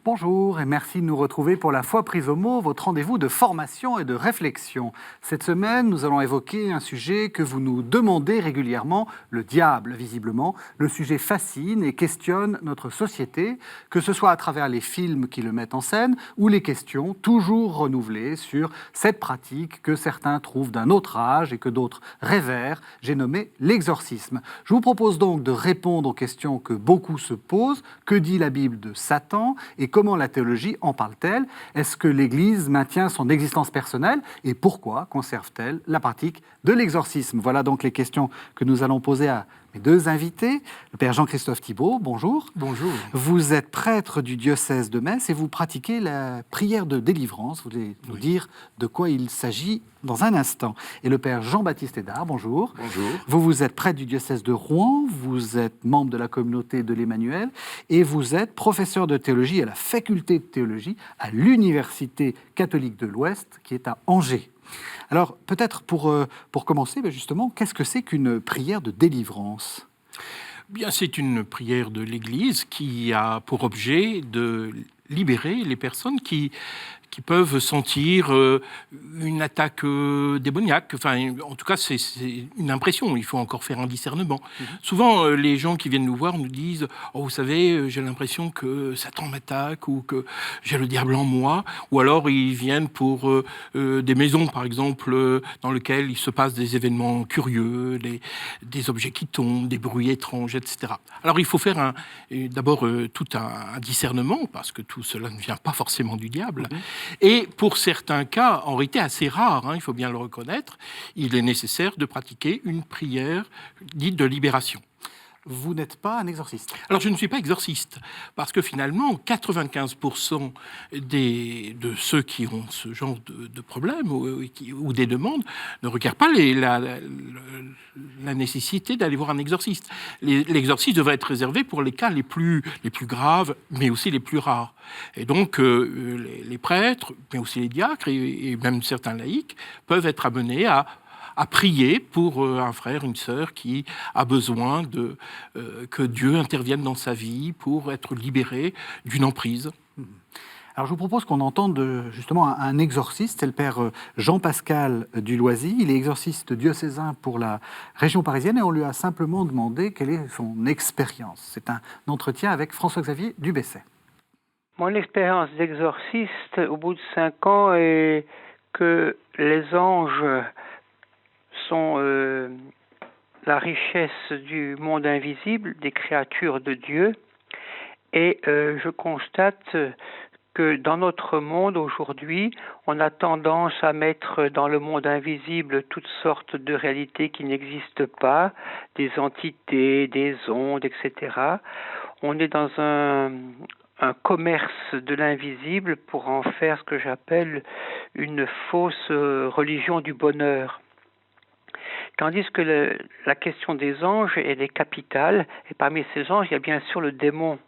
Bonjour et merci de nous retrouver pour la foi prise au mot, votre rendez-vous de formation et de réflexion. Cette semaine, nous allons évoquer un sujet que vous nous demandez régulièrement, le diable, visiblement. Le sujet fascine et questionne notre société, que ce soit à travers les films qui le mettent en scène ou les questions toujours renouvelées sur cette pratique que certains trouvent d'un autre âge et que d'autres révèrent. J'ai nommé l'exorcisme. Je vous propose donc de répondre aux questions que beaucoup se posent. Que dit la Bible de Satan et comment la théologie en parle-t-elle? Est-ce que l'Église maintient son existence personnelle? Et pourquoi conserve-t-elle la pratique de l'exorcisme? Voilà donc les questions que nous allons poser à mes deux invités. Le Père Jean-Christophe Thibault, bonjour. Bonjour. Vous êtes prêtre du diocèse de Metz et vous pratiquez la prière de délivrance. Vous allez nous dire de quoi il s'agit dans un instant. Et le Père Jean-Baptiste Hédard, bonjour. Bonjour. Vous êtes prêtre du diocèse de Rouen, vous êtes membre de la communauté de l'Emmanuel et vous êtes professeur de théologie à la faculté de théologie à l'Université catholique de l'Ouest qui est à Angers. Alors, peut-être pour commencer, justement, qu'est-ce que c'est qu'une prière de délivrance ? Bien, c'est une prière de l'Église qui a pour objet de libérer les personnes qui peuvent sentir une attaque démoniaque. Enfin, en tout cas, c'est une impression. Il faut encore faire un discernement. Souvent, les gens qui viennent nous voir nous disent « Oh, vous savez, j'ai l'impression que Satan m'attaque ou que j'ai le diable en moi. » Ou alors, ils viennent pour des maisons, par exemple, dans lesquelles il se passe des événements curieux, des objets qui tombent, des bruits étranges, etc. Alors, il faut faire d'abord tout un discernement, parce que tout cela ne vient pas forcément du diable. Et pour certains cas, en réalité assez rares, il faut bien le reconnaître, il est nécessaire de pratiquer une prière dite de libération. Vous n'êtes pas un exorciste. Alors, je ne suis pas exorciste, parce que finalement, 95% de ceux qui ont ce genre de problème ou des demandes ne requièrent pas la nécessité d'aller voir un exorciste. L'exorcisme devrait être réservé pour les cas les plus graves, mais aussi les plus rares. Et donc, les prêtres, mais aussi les diacres et même certains laïcs peuvent être amenés à prier pour un frère, une sœur qui a besoin que Dieu intervienne dans sa vie pour être libéré d'une emprise. Alors je vous propose qu'on entende justement un exorciste, c'est le Père Jean-Pascal Duloisy. Il est exorciste diocésain pour la région parisienne et on lui a simplement demandé quelle est son expérience. C'est un entretien avec François-Xavier Dubesset. Mon expérience d'exorciste au bout de 5 ans est que les anges sont la richesse du monde invisible, des créatures de Dieu. Et je constate que dans notre monde aujourd'hui, on a tendance à mettre dans le monde invisible toutes sortes de réalités qui n'existent pas, des entités, des ondes, etc. On est dans un commerce de l'invisible pour en faire ce que j'appelle une fausse religion du bonheur. Tandis que la question des anges, elle est capitale, et parmi ces anges, il y a bien sûr le démon,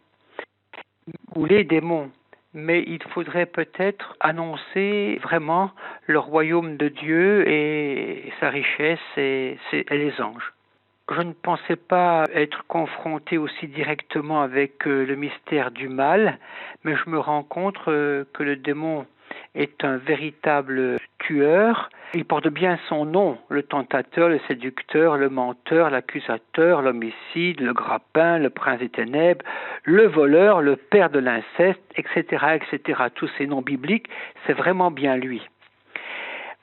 ou les démons. Mais il faudrait peut-être annoncer vraiment le royaume de Dieu et sa richesse et les anges. Je ne pensais pas être confronté aussi directement avec le mystère du mal, mais je me rends compte que le démon est un véritable tueur. Il porte bien son nom, le tentateur, le séducteur, le menteur, l'accusateur, l'homicide, le grappin, le prince des ténèbres, le voleur, le père de l'inceste, etc., etc. Tous ces noms bibliques, c'est vraiment bien lui.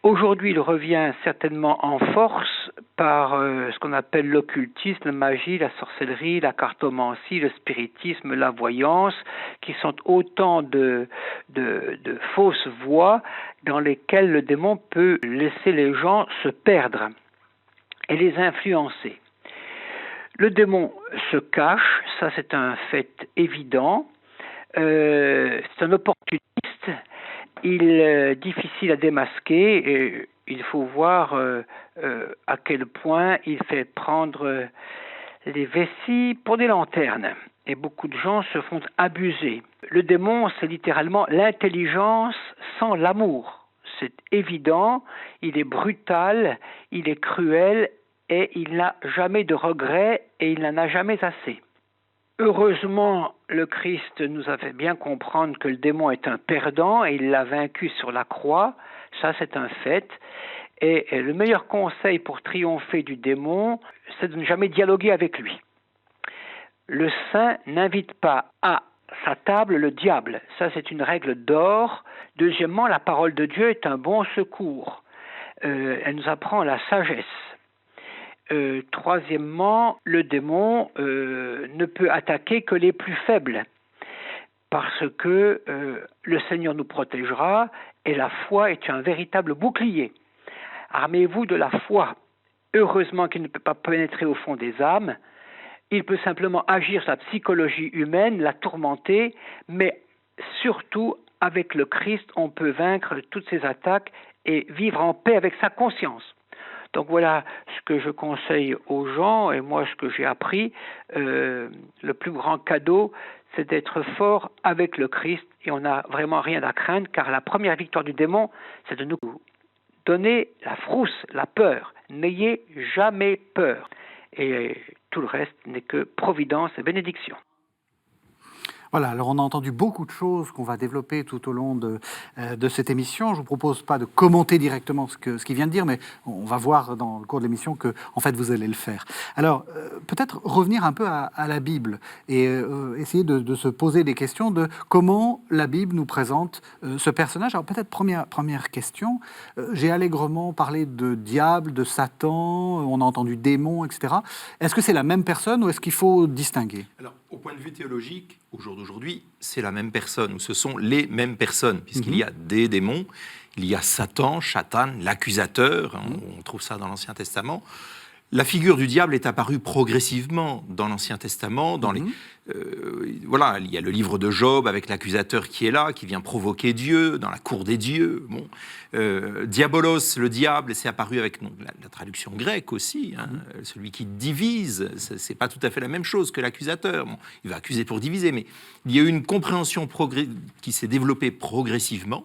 Aujourd'hui, il revient certainement en force par ce qu'on appelle l'occultisme, la magie, la sorcellerie, la cartomancie, le spiritisme, la voyance, qui sont autant de fausses voies dans lesquelles le démon peut laisser les gens se perdre et les influencer. Le démon se cache, ça c'est un fait évident, c'est un opportuniste. Il est difficile à démasquer et il faut voir à quel point il fait prendre les vessies pour des lanternes. Et beaucoup de gens se font abuser. Le démon, c'est littéralement l'intelligence sans l'amour. C'est évident, il est brutal, il est cruel et il n'a jamais de regrets et il n'en a jamais assez. Heureusement, le Christ nous a fait bien comprendre que le démon est un perdant et il l'a vaincu sur la croix. Ça, c'est un fait. Et le meilleur conseil pour triompher du démon, c'est de ne jamais dialoguer avec lui. Le saint n'invite pas à sa table le diable. Ça, c'est une règle d'or. Deuxièmement, la parole de Dieu est un bon secours. Elle nous apprend la sagesse. Troisièmement, le démon ne peut attaquer que les plus faibles, parce que le Seigneur nous protégera et la foi est un véritable bouclier. Armez-vous de la foi. Heureusement qu'il ne peut pas pénétrer au fond des âmes. Il peut simplement agir sur la psychologie humaine, la tourmenter, mais surtout avec le Christ, on peut vaincre toutes ces attaques et vivre en paix avec sa conscience. Donc voilà ce que je conseille aux gens, et moi ce que j'ai appris, le plus grand cadeau, c'est d'être fort avec le Christ, et on n'a vraiment rien à craindre, car la première victoire du démon, c'est de nous donner la frousse, la peur. N'ayez jamais peur. Et tout le reste n'est que providence et bénédiction. Voilà, alors on a entendu beaucoup de choses qu'on va développer tout au long de cette émission. Je ne vous propose pas de commenter directement ce qu'il vient de dire, mais on va voir dans le cours de l'émission que, en fait, vous allez le faire. Alors, peut-être revenir un peu à la Bible et essayer de se poser des questions de comment la Bible nous présente ce personnage. Alors, peut-être première question. J'ai allègrement parlé de diable, de Satan, on a entendu démon, etc. Est-ce que c'est la même personne ou est-ce qu'il faut distinguer ? Alors, au point de vue théologique, au jour d'aujourd'hui, c'est la même personne, ou ce sont les mêmes personnes, puisqu'il y a des démons, il y a Satan, Shatan, l'accusateur, on trouve ça dans l'Ancien Testament. La figure du diable est apparue progressivement dans l'Ancien Testament. Voilà, il y a le livre de Job avec l'accusateur qui est là, qui vient provoquer Dieu dans la cour des dieux. Bon. Diabolos, le diable, c'est apparu avec la traduction grecque aussi. Celui qui divise, c'est pas tout à fait la même chose que l'accusateur. Bon, il va accuser pour diviser, mais il y a eu une compréhension qui s'est développée progressivement,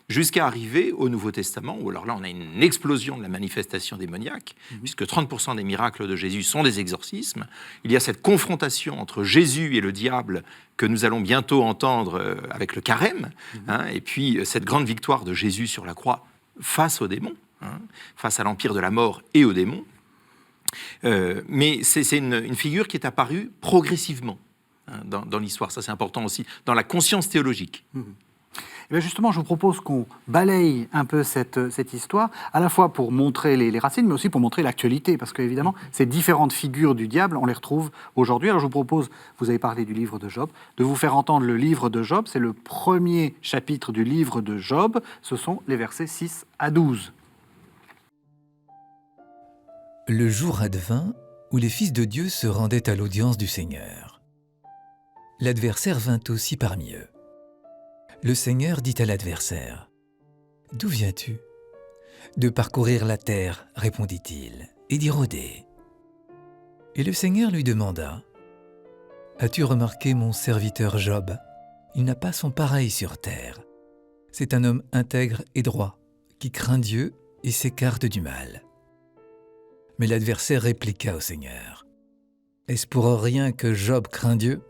jusqu'à arriver au Nouveau Testament, où alors là, on a une explosion de la manifestation démoniaque, puisque 30% des miracles de Jésus sont des exorcismes. Il y a cette confrontation entre Jésus et le diable que nous allons bientôt entendre avec le carême, et puis cette grande victoire de Jésus sur la croix face aux démons, face à l'empire de la mort et aux démons. Mais c'est une figure qui est apparue progressivement dans l'histoire. Ça, c'est important aussi, dans la conscience théologique. Et bien justement, je vous propose qu'on balaye un peu cette histoire, à la fois pour montrer les racines, mais aussi pour montrer l'actualité, parce qu'évidemment, ces différentes figures du diable, on les retrouve aujourd'hui. Alors je vous propose, vous avez parlé du livre de Job, de vous faire entendre le livre de Job. C'est le premier chapitre du livre de Job. Ce sont les versets 6 à 12. Le jour advint où les fils de Dieu se rendaient à l'audience du Seigneur. L'adversaire vint aussi parmi eux. Le Seigneur dit à l'adversaire : « D'où viens-tu ? » ?»« De parcourir la terre, répondit-il, et d'y rôder. » Et le Seigneur lui demanda : « As-tu remarqué mon serviteur Job ? Il n'a pas son pareil sur terre. C'est un homme intègre et droit, qui craint Dieu et s'écarte du mal. » Mais l'adversaire répliqua au Seigneur : « Est-ce pour rien que Job craint Dieu ?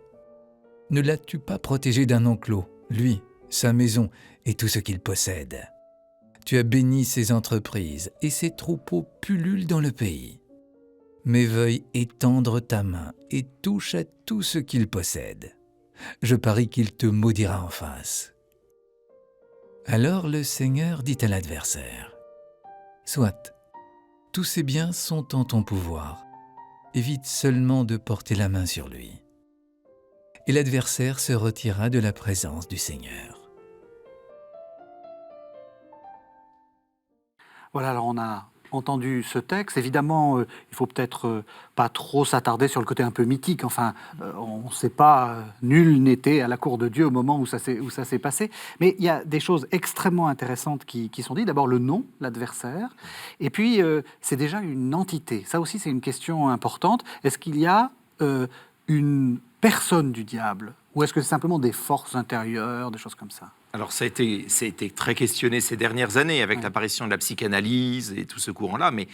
Ne l'as-tu pas protégé d'un enclos, lui, sa maison et tout ce qu'il possède ? Tu as béni ses entreprises et ses troupeaux pullulent dans le pays. Mais veuille étendre ta main et touche à tout ce qu'il possède. Je parie qu'il te maudira en face. » Alors le Seigneur dit à l'adversaire : « Soit, tous ces biens sont en ton pouvoir. Évite seulement de porter la main sur lui. » Et l'adversaire se retira de la présence du Seigneur. Voilà, alors on a entendu ce texte. Évidemment, il faut peut-être pas trop s'attarder sur le côté un peu mythique. Enfin, on ne sait pas, nul n'était à la cour de Dieu au moment où ça s'est passé. Mais il y a des choses extrêmement intéressantes qui sont dites. D'abord, le nom, l'adversaire. Et puis, c'est déjà une entité. Ça aussi, c'est une question importante. Est-ce qu'il y a une personne du diable ? Ou est-ce que c'est simplement des forces intérieures, des choses comme ça ? Alors, ça a été très questionné ces dernières années avec l'apparition de la psychanalyse et tout ce courant-là, mais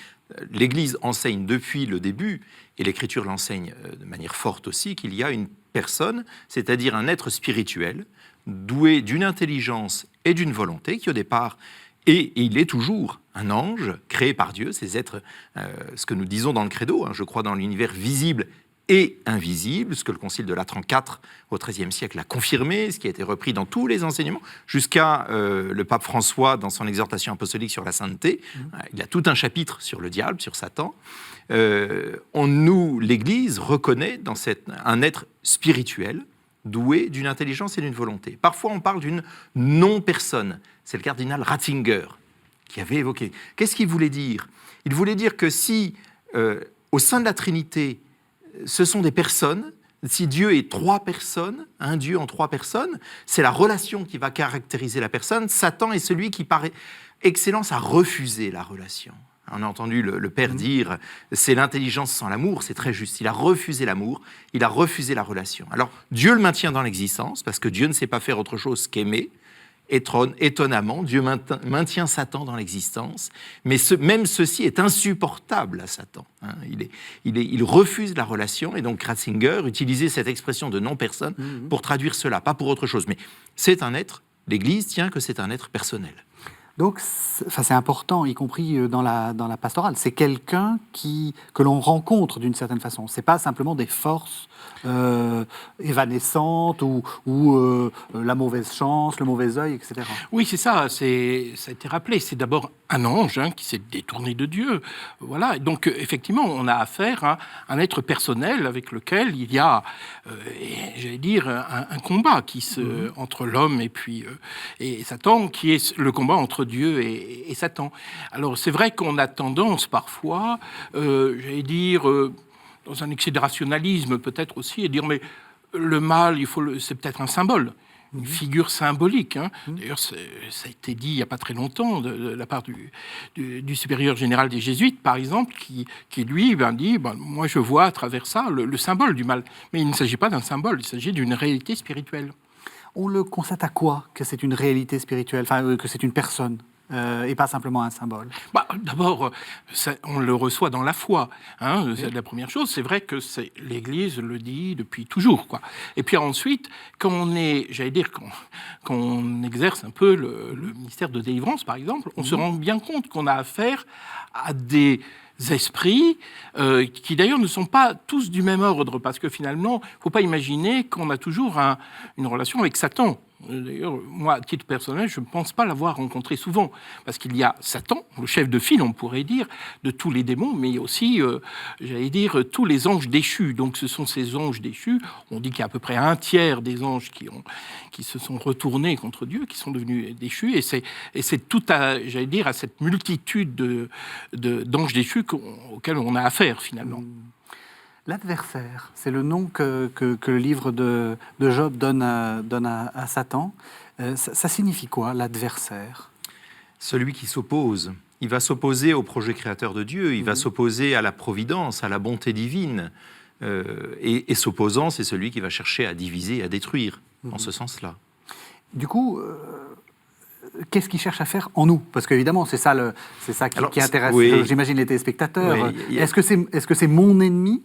l'Église enseigne depuis le début, et l'Écriture l'enseigne de manière forte aussi, qu'il y a une personne, c'est-à-dire un être spirituel, doué d'une intelligence et d'une volonté, qui au départ et il est toujours un ange créé par Dieu, ces êtres, ce que nous disons dans le credo, je crois dans l'univers visible et invisible, ce que le Concile de Latran IV au XIIIe siècle a confirmé, ce qui a été repris dans tous les enseignements, jusqu'à le pape François dans son exhortation apostolique sur la sainteté. Il a tout un chapitre sur le diable, sur Satan. L'Église reconnaît dans un être spirituel, doué d'une intelligence et d'une volonté. Parfois, on parle d'une non-personne. C'est le cardinal Ratzinger qui avait évoqué. Qu'est-ce qu'il voulait dire ? Il voulait dire que si, au sein de la Trinité, ce sont des personnes, si Dieu est trois personnes, un Dieu en trois personnes, c'est la relation qui va caractériser la personne. Satan est celui qui, par excellence, a refusé la relation. On a entendu le Père dire « c'est l'intelligence sans l'amour », c'est très juste. Il a refusé l'amour, il a refusé la relation. Alors, Dieu le maintient dans l'existence, parce que Dieu ne sait pas faire autre chose qu'aimer. Étonnamment, Dieu maintient Satan dans l'existence, mais même ceci est insupportable à Satan. Il refuse la relation, et donc Ratzinger utilisait cette expression de non-personne pour traduire cela, pas pour autre chose. Mais c'est un être, l'Église tient que c'est un être personnel. Donc, c'est important, y compris dans la pastorale. C'est quelqu'un que l'on rencontre d'une certaine façon. C'est pas simplement des forces évanescentes ou la mauvaise chance, le mauvais œil, etc. Oui, c'est ça. Ça a été rappelé. C'est d'abord un ange qui s'est détourné de Dieu. Voilà. Donc, effectivement, on a affaire à un être personnel avec lequel il y a, j'allais dire, un combat entre l'homme et Satan, qui est le combat entre Dieu et Satan. Alors, c'est vrai qu'on a tendance parfois, j'allais dire, dans un excès de rationalisme peut-être aussi, à dire, mais le mal, c'est peut-être un symbole, une figure symbolique. D'ailleurs, ça a été dit il n'y a pas très longtemps de la part du supérieur général des Jésuites, par exemple, qui lui dit, moi je vois à travers ça le symbole du mal. Mais il ne s'agit pas d'un symbole, il s'agit d'une réalité spirituelle. On le constate à quoi que c'est une réalité spirituelle, que c'est une personne et pas simplement un symbole? D'abord, on le reçoit dans la foi. C'est la première chose. C'est vrai que l'Église le dit depuis toujours, quoi. Et puis ensuite, quand qu'on exerce un peu le ministère de délivrance, par exemple, on se rend bien compte qu'on a affaire à des esprits qui d'ailleurs ne sont pas tous du même ordre, parce que finalement, il ne faut pas imaginer qu'on a toujours une relation avec Satan. D'ailleurs, moi, à titre personnel, je ne pense pas l'avoir rencontré souvent, parce qu'il y a Satan, le chef de file, on pourrait dire, de tous les démons, mais aussi, j'allais dire, tous les anges déchus. Donc ce sont ces anges déchus, on dit qu'il y a à peu près un tiers des anges qui se sont retournés contre Dieu, qui sont devenus déchus, et c'est tout j'allais dire, à cette multitude d'anges déchus auxquels on a affaire, finalement. L'adversaire, c'est le nom que le livre de Job donne à Satan. Ça signifie quoi, l'adversaire ? Celui qui s'oppose. Il va s'opposer au projet créateur de Dieu, il va s'opposer à la providence, à la bonté divine. Et s'opposant, c'est celui qui va chercher à diviser, à détruire, en ce sens-là. Du coup, qu'est-ce qu'il cherche à faire en nous ? Parce qu'évidemment, c'est ça qui intéresse, j'imagine, les téléspectateurs. Oui, Est-ce que c'est mon ennemi ?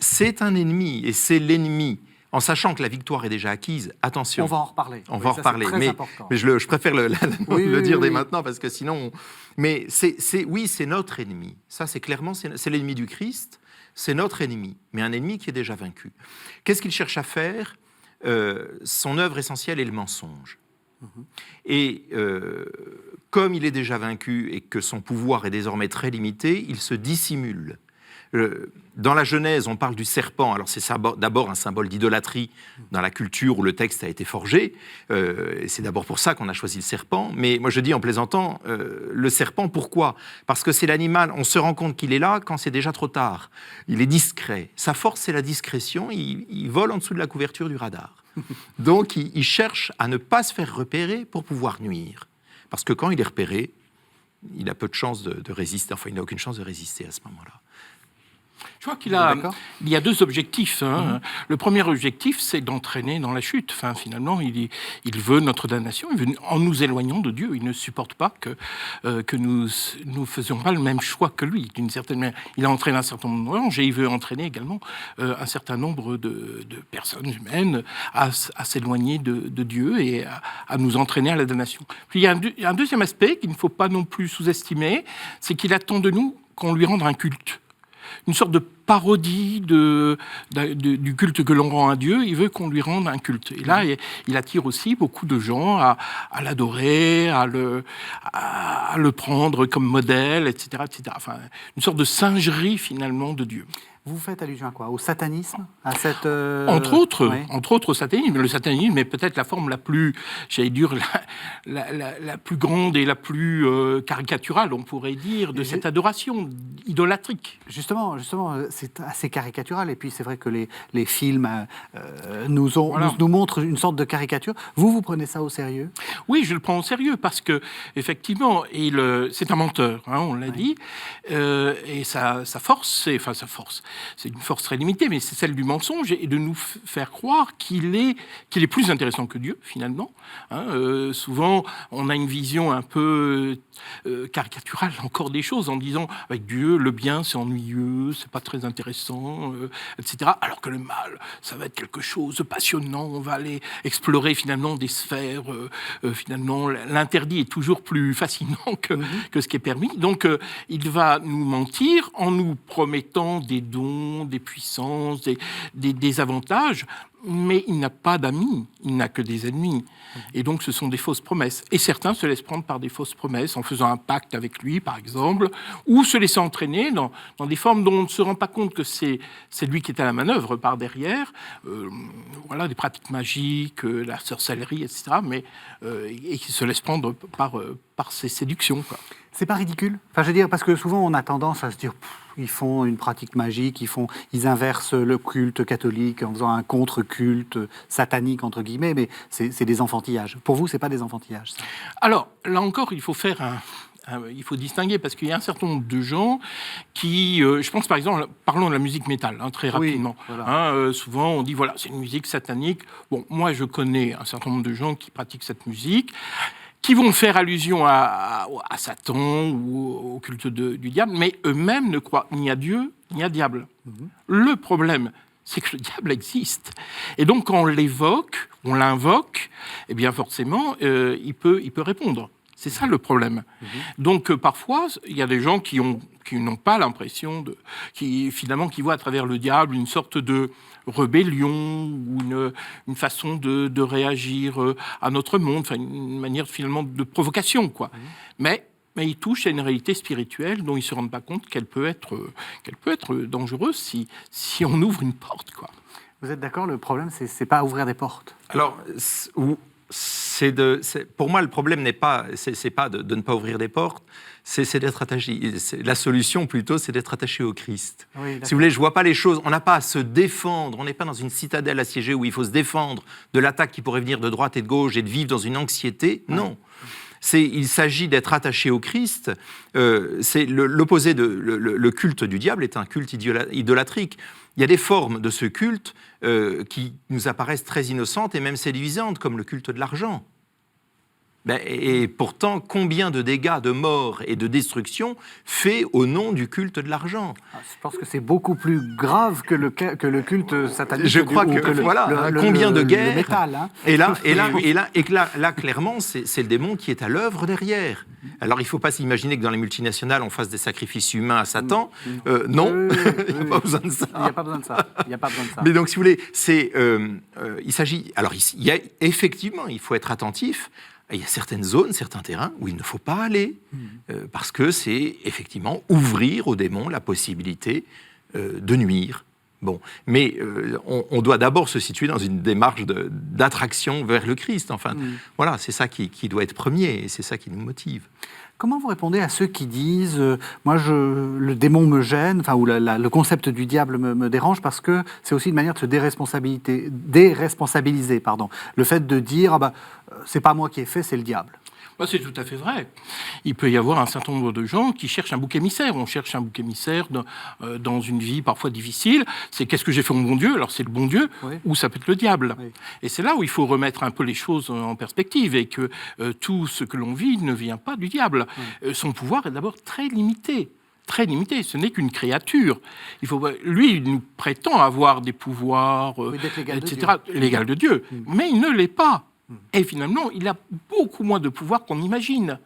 C'est un ennemi, et c'est l'ennemi. En sachant que la victoire est déjà acquise, attention. On va en reparler. On va en reparler, mais je préfère le dire dès maintenant, parce que sinon... Mais c'est notre ennemi. Ça, c'est clairement, c'est l'ennemi du Christ, c'est notre ennemi, mais un ennemi qui est déjà vaincu. Qu'est-ce qu'il cherche à faire ? Son œuvre essentielle est le mensonge. Et comme il est déjà vaincu et que son pouvoir est désormais très limité, il se dissimule. Dans la Genèse, on parle du serpent. Alors c'est d'abord un symbole d'idolâtrie dans la culture où le texte a été forgé. Et c'est d'abord pour ça qu'on a choisi le serpent. Mais moi je dis en plaisantant, le serpent, pourquoi ? Parce que c'est l'animal, on se rend compte qu'il est là quand c'est déjà trop tard. Il est discret. Sa force, c'est la discrétion. Il vole en dessous de la couverture du radar. Donc il cherche à ne pas se faire repérer pour pouvoir nuire. Parce que quand il est repéré, il a peu de chances de résister. Enfin, il n'a aucune chance de résister à ce moment-là. Je crois qu'il D'accord. y a deux objectifs. Le premier objectif, c'est d'entraîner dans la chute. Enfin, finalement, il veut notre damnation. Il veut, en nous éloignant de Dieu, il ne supporte pas que nous faisions pas le même choix que lui. D'une certaine manière, il a entraîné un certain nombre d'anges et il veut entraîner également un certain nombre de personnes humaines à s'éloigner de Dieu et à nous entraîner à la damnation. Puis il y a un deuxième aspect qu'il ne faut pas non plus sous-estimer, c'est qu'il attend de nous qu'on lui rende un culte. Une sorte de parodie du culte que l'on rend à Dieu, il veut qu'on lui rende un culte. Et là, il attire aussi beaucoup de gens à l'adorer, à le prendre comme modèle, etc., etc. Enfin, une sorte de singerie, finalement, de Dieu. Vous faites allusion à quoi? Au satanisme? À cette, Entre autres au satanisme. Le satanisme est peut-être la forme la plus, j'allais dire, la plus grande et la plus caricaturale, on pourrait dire, de cette adoration idolâtrique. Justement, c'est assez caricatural. Et puis, c'est vrai que les films nous montrent une sorte de caricature. Vous prenez ça au sérieux? Oui, je le prends au sérieux parce que, effectivement, c'est un menteur, on l'a dit. Et sa force, c'est une force très limitée, mais c'est celle du mensonge et de nous faire croire qu'il est plus intéressant que Dieu, finalement. Souvent, on a une vision un peu caricaturale encore des choses en disant avec Dieu, le bien, c'est ennuyeux, c'est pas très intéressant, etc. Alors que le mal, ça va être quelque chose de passionnant. On va aller explorer finalement des sphères. Finalement, l'interdit est toujours plus fascinant que ce qui est permis. Donc, il va nous mentir en nous promettant des dons, des puissances, des avantages, mais il n'a pas d'amis, il n'a que des ennemis. Et donc, ce sont des fausses promesses. Et certains se laissent prendre par des fausses promesses en faisant un pacte avec lui, par exemple, ou se laissant entraîner dans des formes dont on ne se rend pas compte que c'est lui qui est à la manœuvre par derrière. Des pratiques magiques, la sorcellerie, etc. Et qui se laissent prendre par ces séductions, quoi. C'est pas ridicule? Enfin, je veux dire, parce que souvent, on a tendance à se dire, ils font une pratique magique, ils inversent le culte catholique en faisant un contre-culte satanique, entre guillemets, mais c'est des enfantillages. Pour vous, c'est pas des enfantillages, ça? Alors, là encore, il faut faire il faut distinguer, parce qu'il y a un certain nombre de gens qui... je pense, par exemple, parlons de la musique métal, très rapidement. Oui, voilà. Souvent, on dit, voilà, c'est une musique satanique. Bon, moi, je connais un certain nombre de gens qui pratiquent cette musique, qui vont faire allusion à Satan ou au culte du diable, mais eux-mêmes ne croient ni à Dieu, ni à diable. Le problème, c'est que le diable existe. Et donc, quand on l'invoque, eh bien, forcément, il peut répondre. C'est ça le problème. Donc, parfois, il y a des gens qui n'ont pas l'impression qui voient à travers le diable une sorte de rébellion ou une façon de réagir à notre monde, enfin une manière finalement de provocation, quoi. Mais ils touchent à une réalité spirituelle dont ils ne se rendent pas compte qu'elle peut être dangereuse si on ouvre une porte, quoi. Vous êtes d'accord, le problème, c'est pas ouvrir des portes? Alors, pour moi, le problème n'est pas de ne pas ouvrir des portes, c'est d'être attaché. La solution, plutôt, c'est d'être attaché au Christ. Oui, si vous voulez, je ne vois pas les choses. On n'a pas à se défendre. On n'est pas dans une citadelle assiégée où il faut se défendre de l'attaque qui pourrait venir de droite et de gauche et de vivre dans une anxiété. Non. Il s'agit d'être attaché au Christ. C'est l'opposé le culte du diable est un culte idolâtrique. Il y a des formes de ce culte qui nous apparaissent très innocentes et même séduisantes, comme le culte de l'argent. Et pourtant, combien de dégâts, de morts et de destruction fait au nom du culte de l'argent? Je pense que c'est beaucoup plus grave que le culte satanique. Je crois combien de guerres. Le métal, hein. Et là, clairement, c'est le démon qui est à l'œuvre derrière. Alors, il ne faut pas s'imaginer que dans les multinationales, on fasse des sacrifices humains à Satan. Non, il n'y a pas besoin de ça. Il n'y a pas besoin de ça. Mais donc, si vous voulez, il s'agit... Alors, effectivement, il faut être attentif. Il y a certaines zones, certains terrains où il ne faut pas aller, parce que c'est effectivement ouvrir aux démons la possibilité de nuire. Bon, mais on doit d'abord se situer dans une démarche d'attraction vers le Christ. Enfin, voilà, c'est ça qui doit être premier, et c'est ça qui nous motive. Comment vous répondez à ceux qui disent moi, le démon me gêne, ou le concept du diable me dérange, parce que c'est aussi une manière de se déresponsabiliser. Le fait de dire c'est pas moi qui ai fait, c'est le diable. Bah, c'est tout à fait vrai. Il peut y avoir un certain nombre de gens qui cherchent un bouc émissaire. On cherche un bouc émissaire dans une vie parfois difficile. C'est qu'est-ce que j'ai fait au bon Dieu? Alors c'est le bon Dieu, Oui. ou ça peut être le diable. Oui. Et c'est là où il faut remettre un peu les choses en perspective et que tout ce que l'on vit ne vient pas du diable. Son pouvoir est d'abord très limité. Très limité, ce n'est qu'une créature. Lui, il nous prétend avoir des pouvoirs, d'être l'égal de etc., l'égal de Dieu, mais il ne l'est pas. Et finalement, il a beaucoup moins de pouvoir qu'on imagine.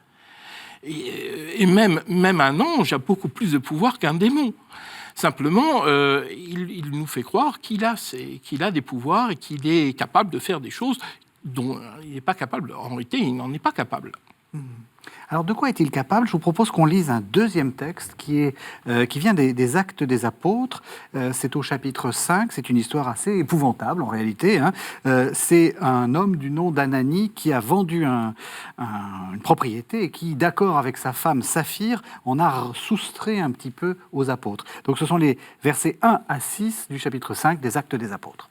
Et même un ange a beaucoup plus de pouvoir qu'un démon. Simplement, il nous fait croire qu'il a des pouvoirs et qu'il est capable de faire des choses dont il n'est pas capable. En réalité, il n'en est pas capable. Alors, de quoi est-il capable? Je vous propose qu'on lise un deuxième texte qui vient des Actes des Apôtres. C'est au chapitre 5. C'est une histoire assez épouvantable, en réalité. Hein. C'est un homme du nom d'Ananie qui a vendu une propriété et qui, d'accord avec sa femme Saphir, en a soustrait un petit peu aux apôtres. Donc, ce sont les versets 1 à 6 du chapitre 5 des Actes des Apôtres.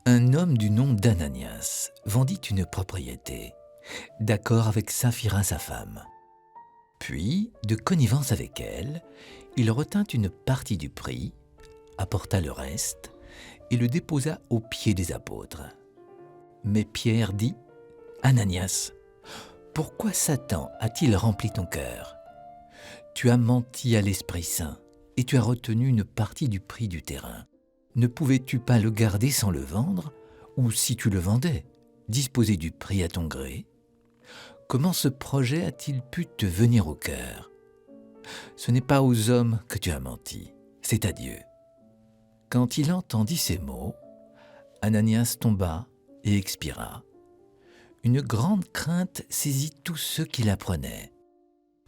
Un homme du nom d'Ananias vendit une propriété, d'accord avec Saphira sa femme. Puis, de connivence avec elle, il retint une partie du prix, apporta le reste et le déposa aux pieds des apôtres. Mais Pierre dit « Ananias, pourquoi Satan a-t-il rempli ton cœur? Tu as menti à l'Esprit Saint et tu as retenu une partie du prix du terrain. Ne pouvais-tu pas le garder sans le vendre, ou si tu le vendais, disposer du prix à ton gré? Comment ce projet a-t-il pu te venir au cœur? Ce n'est pas aux hommes que tu as menti, c'est à Dieu. » Quand il entendit ces mots, Ananias tomba et expira. Une grande crainte saisit tous ceux qui l'apprenaient.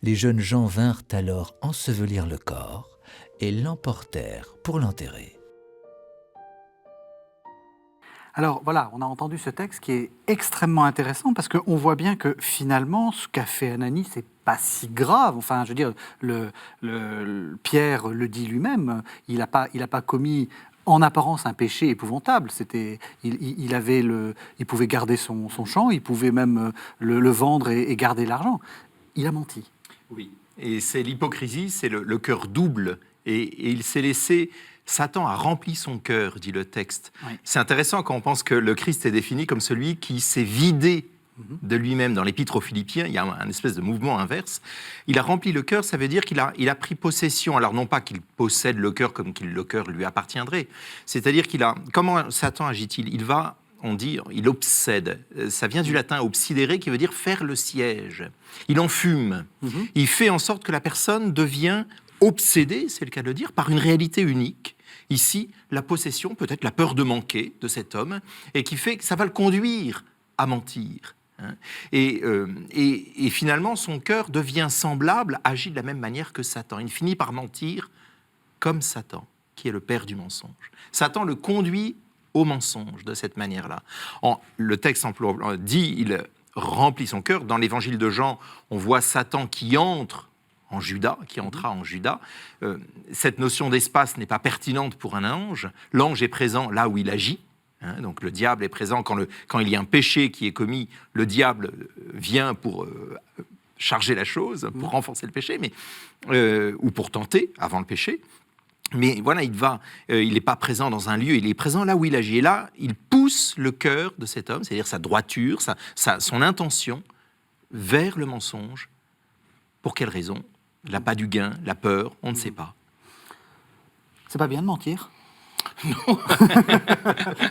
Les jeunes gens vinrent alors ensevelir le corps et l'emportèrent pour l'enterrer. Alors voilà, on a entendu ce texte qui est extrêmement intéressant parce qu'on voit bien que finalement, ce qu'a fait Ananie, c'est pas si grave. Enfin, je veux dire, Pierre le dit lui-même, il n'a pas commis en apparence un péché épouvantable. Il pouvait garder son champ, il pouvait même le vendre et garder l'argent. Il a menti. Oui, et c'est l'hypocrisie, c'est le cœur double, et il s'est laissé... Satan a rempli son cœur, dit le texte. Oui. C'est intéressant quand on pense que le Christ est défini comme celui qui s'est vidé de lui-même. Dans l'Épître aux Philippiens, il y a un espèce de mouvement inverse. Il a rempli le cœur, ça veut dire qu'il a pris possession. Alors non pas qu'il possède le cœur comme le cœur lui appartiendrait. C'est-à-dire comment Satan agit-il? Il obsède. Ça vient du latin obsidere, qui veut dire faire le siège. Il enfume. Il fait en sorte que la personne devient obsédée, c'est le cas de le dire, par une réalité unique. Ici, la possession, peut-être la peur de manquer de cet homme, et qui fait que ça va le conduire à mentir. Et finalement, son cœur devient semblable, agit de la même manière que Satan. Il finit par mentir comme Satan, qui est le père du mensonge. Satan le conduit au mensonge de cette manière-là. Le texte dit, il remplit son cœur. Dans l'évangile de Jean, on voit Satan qui entra en Judas. Cette notion d'espace n'est pas pertinente pour un ange. L'ange est présent là où il agit. Donc le diable est présent quand il y a un péché qui est commis. Le diable vient pour charger la chose, pour renforcer le péché, ou pour tenter avant le péché. Mais voilà, il n'est pas présent dans un lieu, il est présent là où il agit. Et là, il pousse le cœur de cet homme, c'est-à-dire sa droiture, son intention, vers le mensonge. Pour quelle raison? L'appât du gain, la peur, on ne sait pas. C'est pas bien de mentir? Non.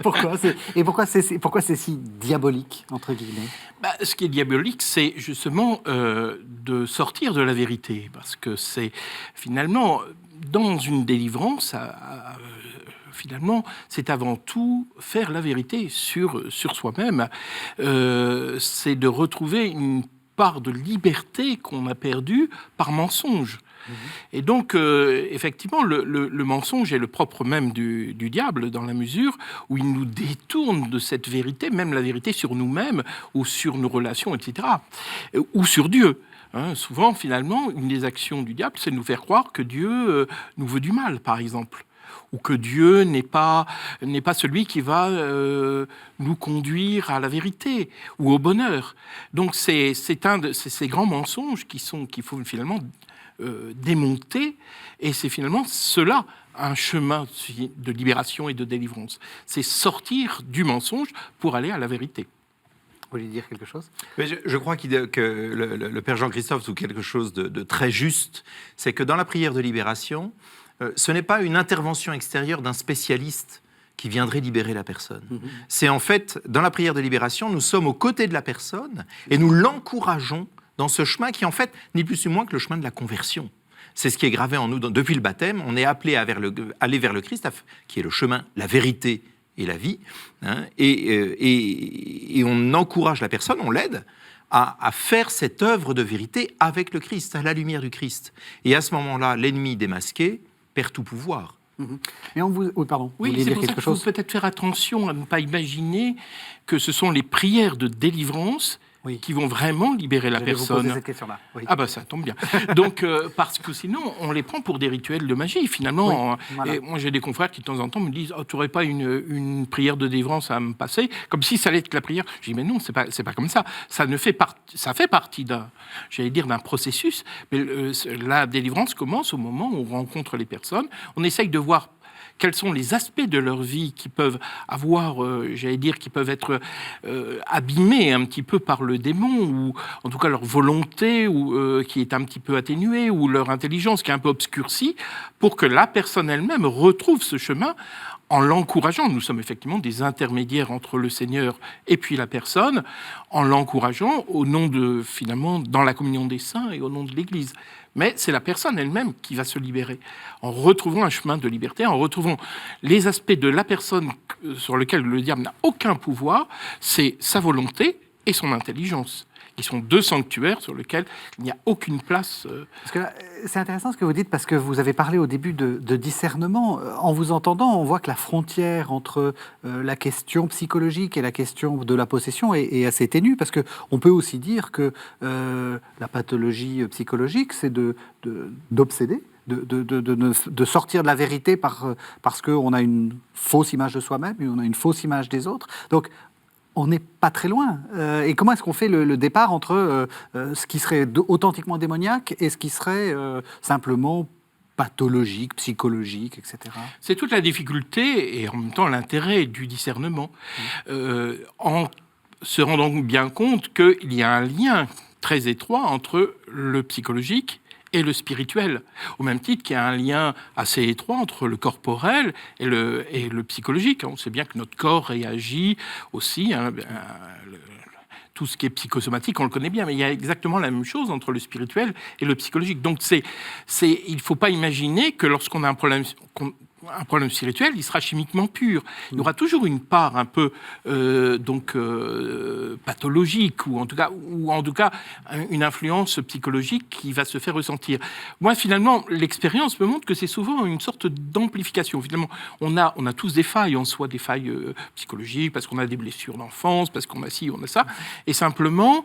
Pourquoi c'est si diabolique, entre guillemets? Ce qui est diabolique, c'est justement de sortir de la vérité. Parce que c'est finalement, dans une délivrance, finalement, c'est avant tout faire la vérité sur soi-même. C'est de retrouver une part de liberté qu'on a perdue par mensonge. Et donc, effectivement, le mensonge est le propre même du diable, dans la mesure où il nous détourne de cette vérité, même la vérité sur nous-mêmes, ou sur nos relations, etc., ou sur Dieu. Souvent, finalement, une des actions du diable, c'est de nous faire croire que Dieu nous veut du mal, par exemple, ou que Dieu n'est pas celui qui va nous conduire à la vérité ou au bonheur. Donc c'est un de ces grands mensonges qu'il faut finalement démonter, et c'est finalement cela un chemin de libération et de délivrance. C'est sortir du mensonge pour aller à la vérité. Vous voulez dire quelque chose ? Mais je crois que le Père Jean-Christophe dit quelque chose de très juste, c'est que dans la prière de libération, ce n'est pas une intervention extérieure d'un spécialiste qui viendrait libérer la personne. C'est en fait, dans la prière de libération, nous sommes aux côtés de la personne et nous l'encourageons dans ce chemin qui, en fait, ni plus ni moins que le chemin de la conversion. C'est ce qui est gravé en nous. Depuis le baptême, on est appelé à aller vers le Christ, qui est le chemin, la vérité et la vie. Hein, et on encourage la personne, on l'aide à faire cette œuvre de vérité avec le Christ, à la lumière du Christ. Et à ce moment-là, l'ennemi démasqué perd tout pouvoir. Et on vous... Oui, pardon. Oui, c'est pour ça qu'il faut peut-être faire attention à ne pas imaginer que ce sont les prières de délivrance qui vont vraiment libérer la personne. Je vais vous poser cette question-là. Oui. Ah ça tombe bien. Donc, parce que sinon, on les prend pour des rituels de magie, finalement. Oui, voilà. Et moi, j'ai des confrères qui, de temps en temps, me disent « tu n'aurais pas une prière de délivrance à me passer ?» Comme si ça allait être la prière. Je dis « Mais non, c'est pas comme ça. Ça fait partie d'un processus. Mais la délivrance commence au moment où on rencontre les personnes. On essaye de voir quels sont les aspects de leur vie qui peuvent avoir, qui peuvent être abîmés un petit peu par le démon, ou en tout cas leur volonté qui est un petit peu atténuée, ou leur intelligence qui est un peu obscurcie, pour que la personne elle-même retrouve ce chemin en l'encourageant. Nous sommes effectivement des intermédiaires entre le Seigneur et puis la personne, en l'encourageant au nom finalement, dans la communion des saints et au nom de l'Église. Mais c'est la personne elle-même qui va se libérer, en retrouvant un chemin de liberté, en retrouvant les aspects de la personne sur lesquels le diable n'a aucun pouvoir, c'est sa volonté et son intelligence. Ils sont deux sanctuaires sur lesquels il n'y a aucune place. Parce que là, c'est intéressant ce que vous dites, parce que vous avez parlé au début de discernement. En vous entendant, on voit que la frontière entre la question psychologique et la question de la possession est assez ténue, parce qu'on peut aussi dire que la pathologie psychologique, c'est d'obséder, de sortir de la vérité parce qu'on a une fausse image de soi-même, et on a une fausse image des autres. Donc, on n'est pas très loin. Et comment est-ce qu'on fait le départ entre ce qui serait authentiquement démoniaque et ce qui serait simplement pathologique, psychologique, etc. C'est toute la difficulté et en même temps l'intérêt du discernement. En se rendant bien compte qu'il y a un lien très étroit entre le psychologique et le spirituel, au même titre qu'il y a un lien assez étroit entre le corporel et le psychologique. On sait bien que notre corps réagit aussi, tout ce qui est psychosomatique, on le connaît bien, mais il y a exactement la même chose entre le spirituel et le psychologique. Donc il ne faut pas imaginer que lorsqu'on a un problème spirituel, il sera chimiquement pur. Il y aura toujours une part un peu pathologique, ou en tout cas une influence psychologique qui va se faire ressentir. Moi, finalement, l'expérience me montre que c'est souvent une sorte d'amplification. Finalement, on a tous des failles en soi, des failles psychologiques, parce qu'on a des blessures d'enfance, parce qu'on a ci, on a ça. Et simplement,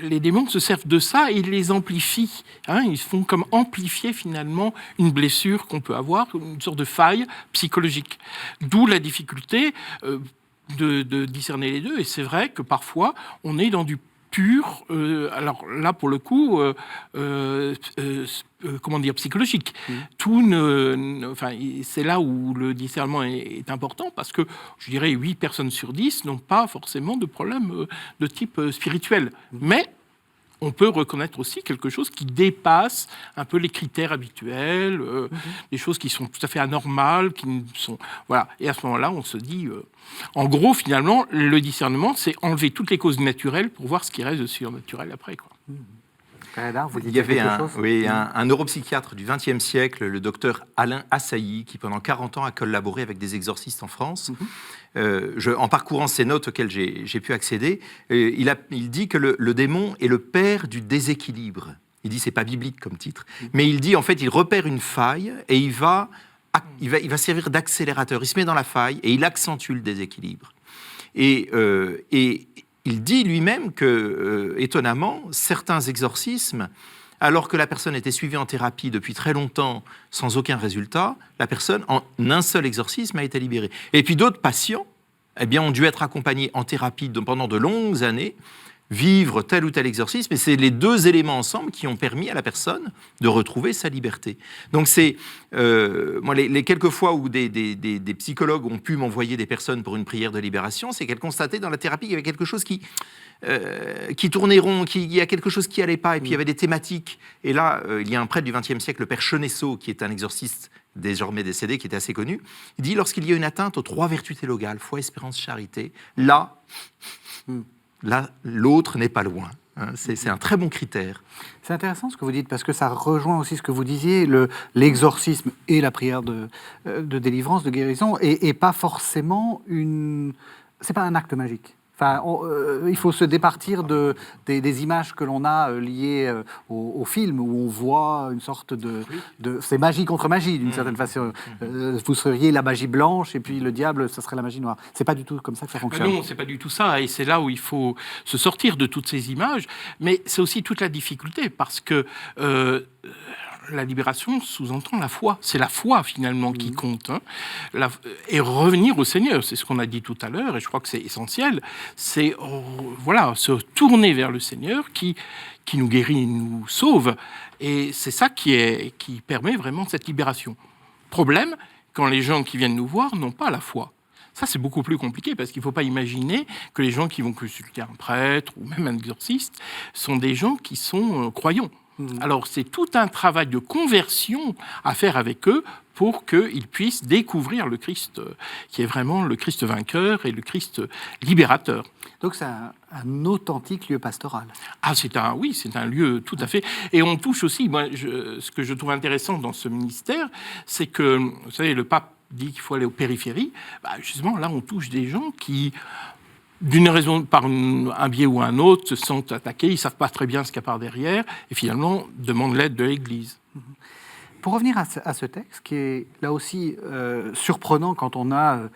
les démons se servent de ça et ils les amplifient. Ils font comme amplifier finalement une blessure qu'on peut avoir, une sorte de faille psychologique. D'où la difficulté de discerner les deux. Et c'est vrai que parfois, on est dans du pur, alors là, pour le coup, psychologique. C'est là où le discernement est important, parce que, je dirais, 8 personnes sur 10 n'ont pas forcément de problème de type spirituel. Mais on peut reconnaître aussi quelque chose qui dépasse un peu les critères habituels, des choses qui sont tout à fait anormales, voilà. Et à ce moment-là, on se dit, en gros, finalement, le discernement, c'est enlever toutes les causes naturelles pour voir ce qui reste de surnaturel après, quoi. Il y avait un neuropsychiatre du XXe siècle, le docteur Alain Assailly, qui pendant 40 ans a collaboré avec des exorcistes en France. En parcourant ces notes auxquelles j'ai pu accéder, il dit que le démon est le père du déséquilibre. Il dit, c'est pas biblique comme titre, mais il dit, en fait, il repère une faille et il va servir d'accélérateur. Il se met dans la faille et il accentue le déséquilibre. Et il dit lui-même que, étonnamment, certains exorcismes alors que la personne était suivie en thérapie depuis très longtemps sans aucun résultat, la personne, en un seul exorcisme, a été libérée. Et puis d'autres patients ont dû être accompagnés en thérapie pendant de longues années, vivre tel ou tel exorcisme, et c'est les deux éléments ensemble qui ont permis à la personne de retrouver sa liberté. Donc c'est, moi, les quelques fois où des psychologues ont pu m'envoyer des personnes pour une prière de libération, c'est qu'elles constataient dans la thérapie qu'il y avait quelque chose qui tournait rond, il y a quelque chose qui n'allait pas, et puis il y avait des thématiques. Et là, il y a un prêtre du XXe siècle, le père Chenesso, qui est un exorciste désormais décédé, qui était assez connu, il dit, lorsqu'il y a une atteinte aux 3 vertus théologales, foi, espérance, charité, là, l'autre n'est pas loin. C'est un très bon critère. C'est intéressant ce que vous dites, parce que ça rejoint aussi ce que vous disiez, l'exorcisme et la prière de délivrance, de guérison, et pas forcément c'est pas un acte magique. Enfin, il faut se départir des images que l'on a liées au film, où on voit une sorte c'est magie contre magie, d'une certaine façon. Vous seriez la magie blanche, et puis le diable, ça serait la magie noire. C'est pas du tout comme ça que ça fonctionne. Non, c'est pas du tout ça, et c'est là où il faut se sortir de toutes ces images, mais c'est aussi toute la difficulté, parce que la libération sous-entend la foi. C'est la foi, finalement, qui compte. Et revenir au Seigneur, c'est ce qu'on a dit tout à l'heure, et je crois que c'est essentiel, c'est se tourner vers le Seigneur qui nous guérit, nous sauve. Et c'est ça qui permet vraiment cette libération. Problème, quand les gens qui viennent nous voir n'ont pas la foi. Ça, c'est beaucoup plus compliqué, parce qu'il ne faut pas imaginer que les gens qui vont consulter un prêtre ou même un exorciste sont des gens qui sont croyants. Alors, c'est tout un travail de conversion à faire avec eux pour qu'ils puissent découvrir le Christ, qui est vraiment le Christ vainqueur et le Christ libérateur. Donc, c'est un authentique lieu pastoral. Ah, c'est un lieu tout à fait. Et on touche aussi, ce que je trouve intéressant dans ce ministère, c'est que, vous savez, le pape dit qu'il faut aller aux périphéries. Justement, là, on touche des gens qui, d'une raison, par un biais ou un autre, se sentent attaqués, ils ne savent pas très bien ce qu'il y a par derrière, et finalement demandent l'aide de l'Église. Pour revenir à ce texte, qui est là aussi surprenant quand on a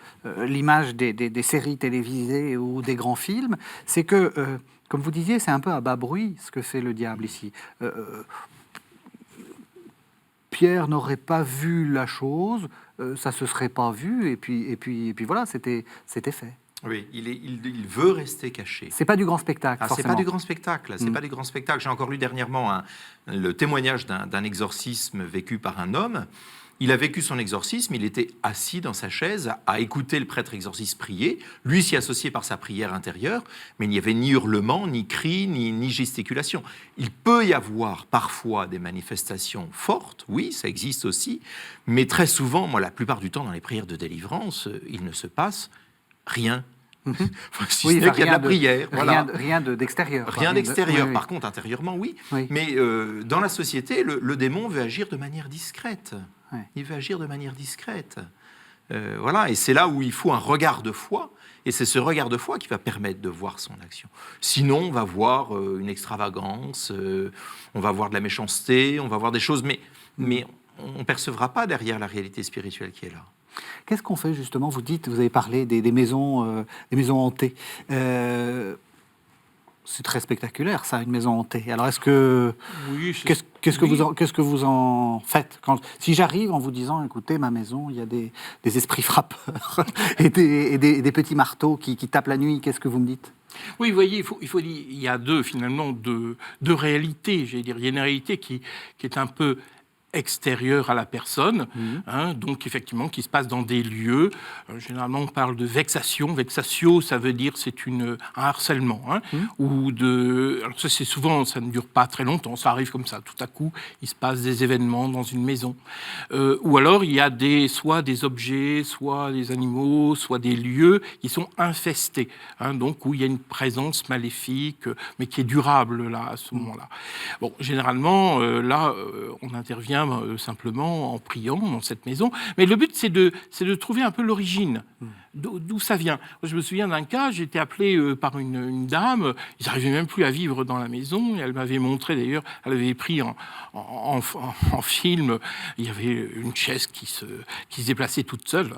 l'image des séries télévisées ou des grands films, c'est que, comme vous disiez, c'est un peu à bas bruit ce que fait le diable ici. Pierre n'aurait pas vu la chose, ça se serait pas vu, et puis voilà, c'était fait. Oui, il veut rester caché. C'est pas du grand spectacle, C'est forcément. pas du grand spectacle. C'est pas du grand spectacle. J'ai encore lu dernièrement le témoignage d'un exorcisme vécu par un homme. Il a vécu son exorcisme, il était assis dans sa chaise à écouter le prêtre exorciste prier, lui s'y associait par sa prière intérieure, mais il n'y avait ni hurlement, ni cri, ni gesticulation. Il peut y avoir parfois des manifestations fortes, oui, ça existe aussi, mais très souvent, la plupart du temps, dans les prières de délivrance, il ne se passe rien. Si ce n'est qu'il y a de la prière. Rien d'extérieur. Rien d'extérieur. Oui. Par contre, intérieurement, oui. Oui. Mais dans la société, le démon veut agir de manière discrète. Oui. Il veut agir de manière discrète. Et c'est là où il faut un regard de foi. Et c'est ce regard de foi qui va permettre de voir son action. Sinon, on va voir une extravagance, on va voir de la méchanceté, on va voir des choses, mais on ne percevra pas derrière la réalité spirituelle qui est là. Qu'est-ce qu'on fait justement? Vous avez parlé des maisons hantées. C'est très spectaculaire, ça, une maison hantée. Alors, est-ce que qu'est-ce que vous en faites si j'arrive en vous disant, écoutez, ma maison, il y a des esprits frappeurs et des petits marteaux qui tapent la nuit, qu'est-ce que vous me dites? Oui, vous voyez, il y a deux réalités. J'allais dire, il y a une réalité qui est un peu extérieure à la personne, donc effectivement qui se passe dans des lieux. Généralement, on parle de vexation. Vexatio, ça veut dire c'est un harcèlement, alors ça, c'est souvent, ça ne dure pas très longtemps, ça arrive comme ça. Tout à coup, il se passe des événements dans une maison, ou alors il y a soit des objets, soit des animaux, soit des lieux qui sont infestés, donc où il y a une présence maléfique, mais qui est durable là à ce moment-là. Bon, généralement, on intervient simplement en priant dans cette maison. Mais le but, c'est de trouver un peu l'origine, d'où ça vient. Je me souviens d'un cas, j'ai été appelé par une dame, ils n'arrivaient même plus à vivre dans la maison, et elle m'avait montré d'ailleurs, elle avait pris en film, il y avait une chaise qui se déplaçait toute seule,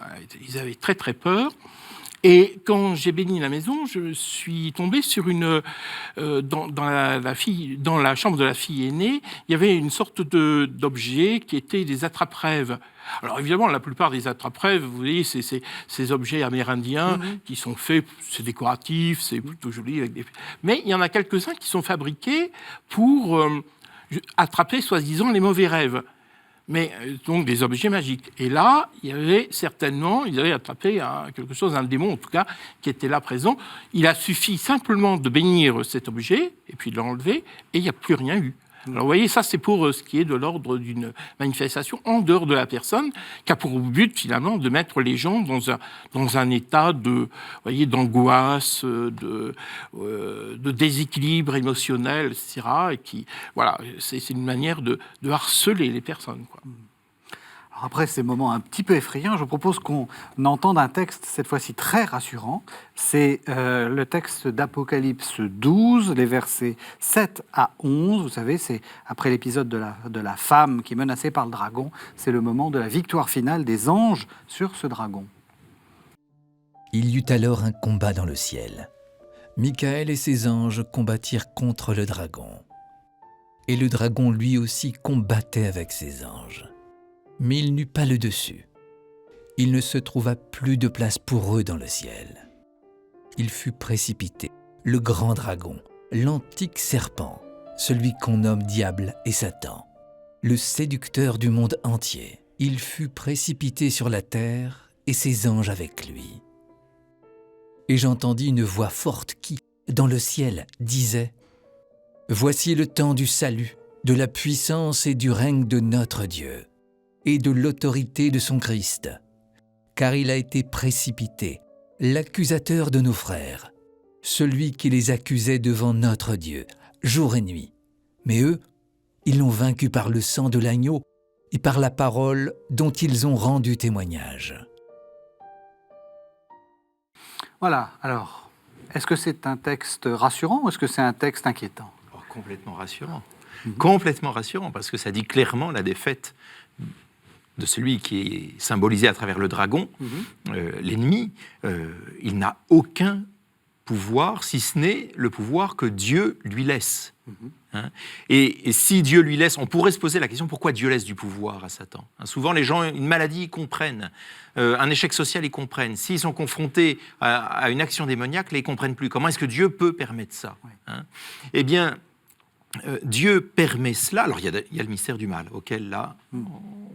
ils avaient très très peur. Et quand j'ai béni la maison, je suis tombé sur dans la chambre de la fille aînée, il y avait une sorte d'objet qui était des attrape-rêves. Alors évidemment, la plupart des attrape-rêves, vous voyez, c'est ces objets amérindiens qui sont faits, c'est décoratif, c'est plutôt joli. Mais il y en a quelques-uns qui sont fabriqués pour attraper, soi-disant, les mauvais rêves. Mais donc des objets magiques. Et là, il y avait certainement, ils avaient attrapé quelque chose, un démon en tout cas, qui était là présent. Il a suffi simplement de bénir cet objet, et puis de l'enlever, et il n'y a plus rien eu. Alors vous voyez, ça c'est pour ce qui est de l'ordre d'une manifestation en dehors de la personne, qui a pour but finalement de mettre les gens dans un état d'angoisse, de déséquilibre émotionnel, etc. Et qui, voilà, c'est une manière de harceler les personnes, quoi. Alors après ces moments un petit peu effrayants, je propose qu'on entende un texte, cette fois-ci très rassurant. C'est le texte d'Apocalypse 12, les versets 7 à 11. Vous savez, c'est après l'épisode de la femme qui est menacée par le dragon. C'est le moment de la victoire finale des anges sur ce dragon. Il y eut alors un combat dans le ciel. Michael et ses anges combattirent contre le dragon. Et le dragon lui aussi combattait avec ses anges. Mais il n'eut pas le dessus. Il ne se trouva plus de place pour eux dans le ciel. Il fut précipité, le grand dragon, l'antique serpent, celui qu'on nomme Diable et Satan, le séducteur du monde entier. Il fut précipité sur la terre et ses anges avec lui. Et j'entendis une voix forte qui, dans le ciel, disait « Voici le temps du salut, de la puissance et du règne de notre Dieu, et de l'autorité de son Christ, car il a été précipité, l'accusateur de nos frères, celui qui les accusait devant notre Dieu, jour et nuit. Mais eux, ils l'ont vaincu par le sang de l'agneau et par la parole dont ils ont rendu témoignage. » Voilà, alors, est-ce que c'est un texte rassurant ou est-ce que c'est un texte inquiétant ? Complètement rassurant. Complètement rassurant, parce que ça dit clairement la défaite de celui qui est symbolisé à travers le dragon, l'ennemi. Il n'a aucun pouvoir, si ce n'est le pouvoir que Dieu lui laisse. Hein, et si Dieu lui laisse, on pourrait se poser la question, pourquoi Dieu laisse du pouvoir à Satan ? Hein, souvent, les gens, une maladie, ils comprennent. Un échec social, ils comprennent. S'ils sont confrontés à une action démoniaque, là, ils ne comprennent plus. Comment est-ce que Dieu peut permettre ça ? Hein ? Eh bien, Dieu permet cela. Alors, il y a le mystère du mal, auquel, là,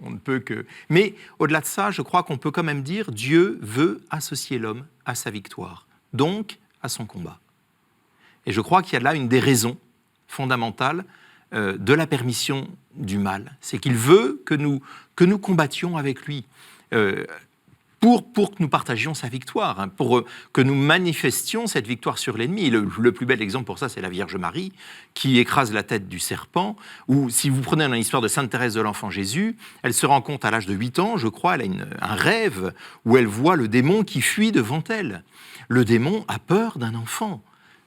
on ne peut que... Mais, au-delà de ça, je crois qu'on peut quand même dire Dieu veut associer l'homme à sa victoire, donc à son combat. Et je crois qu'il y a là une des raisons fondamentales de la permission du mal. C'est qu'il veut que nous combattions avec lui, pour que nous partagions sa victoire, hein, pour que nous manifestions cette victoire sur l'ennemi. Le plus bel exemple pour ça, c'est la Vierge Marie, qui écrase la tête du serpent, ou si vous prenez l'histoire de Sainte Thérèse de l'Enfant Jésus, elle se rend compte à l'âge de 8 ans, je crois, elle a un rêve où elle voit le démon qui fuit devant elle. Le démon a peur d'un enfant.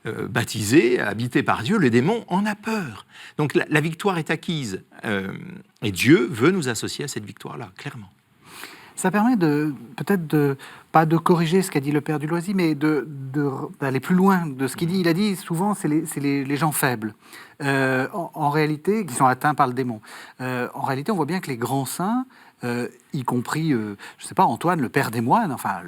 Baptisé, habité par Dieu, le démon en a peur. Donc la victoire est acquise. Et Dieu veut nous associer à cette victoire-là, clairement. Ça permet pas de corriger ce qu'a dit le père Duloisy, mais d'aller plus loin de ce qu'il dit. Il a dit souvent, c'est les gens faibles, en réalité, qui sont atteints par le démon. En réalité, on voit bien que les grands saints, y compris, je ne sais pas, Antoine, le père des moines, enfin,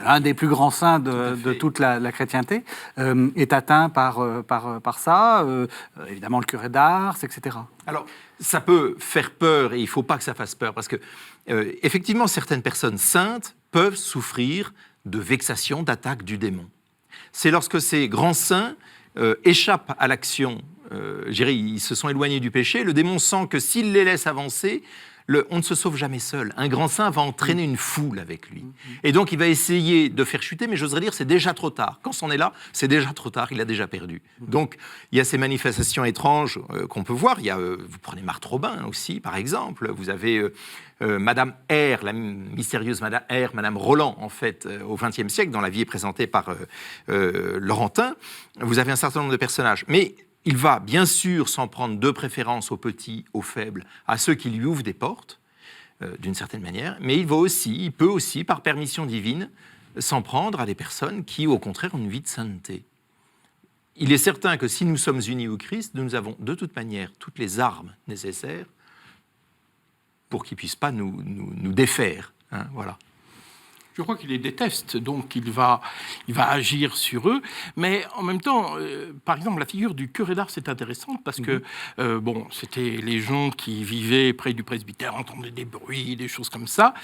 l'un des plus grands saints de toute la chrétienté, est atteint par ça, évidemment le curé d'Ars, etc. Alors, ça peut faire peur et il ne faut pas que ça fasse peur, parce que, effectivement, certaines personnes saintes peuvent souffrir de vexations, d'attaques du démon. C'est lorsque ces grands saints échappent à l'action, ils se sont éloignés du péché, le démon sent que s'il les laisse avancer, on ne se sauve jamais seul. Un grand saint va entraîner une foule avec lui. Et donc, il va essayer de faire chuter, mais j'oserais dire, c'est déjà trop tard. Quand on est là, c'est déjà trop tard, il a déjà perdu. Donc, il y a ces manifestations étranges qu'on peut voir. Vous prenez Marthe Robin aussi, par exemple. Vous avez Madame R, la mystérieuse Madame R, Madame Roland, en fait, au XXe siècle, dont la vie est présentée par Laurentin. Vous avez un certain nombre de personnages. Mais il va bien sûr s'en prendre de préférence aux petits, aux faibles, à ceux qui lui ouvrent des portes, d'une certaine manière, mais il peut aussi, par permission divine, s'en prendre à des personnes qui, au contraire, ont une vie de sainteté. Il est certain que si nous sommes unis au Christ, nous avons de toute manière toutes les armes nécessaires pour qu'il ne puisse pas nous défaire. Hein, voilà. Je crois qu'il les déteste, donc il va agir sur eux. Mais en même temps, par exemple, la figure du curé d'Ars est intéressante parce que, c'était les gens qui vivaient près du presbytère, entendaient des bruits, des choses comme ça,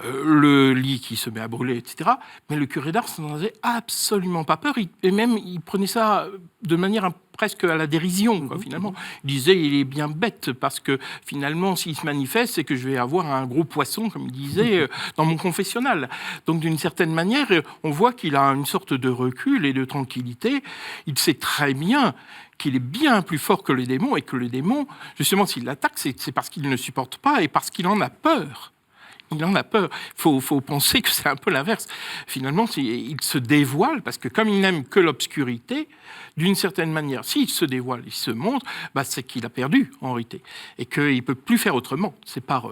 le lit qui se met à brûler, etc. Mais le curé d'Ars n'en avait absolument pas peur, et même il prenait ça de manière presque à la dérision, quoi, finalement. Il disait, il est bien bête, parce que finalement, s'il se manifeste, c'est que je vais avoir un gros poisson, comme il disait, dans mon confessionnal. Donc, d'une certaine manière, on voit qu'il a une sorte de recul et de tranquillité. Il sait très bien qu'il est bien plus fort que les démons, et que les démons, justement, s'il l'attaque, c'est parce qu'il ne supporte pas et parce qu'il en a peur. Il en a peur. Il faut penser que c'est un peu l'inverse. Finalement, il se dévoile, parce que comme il n'aime que l'obscurité, d'une certaine manière, s'il se dévoile, il se montre, c'est qu'il a perdu, en réalité, et qu'il ne peut plus faire autrement. C'est par,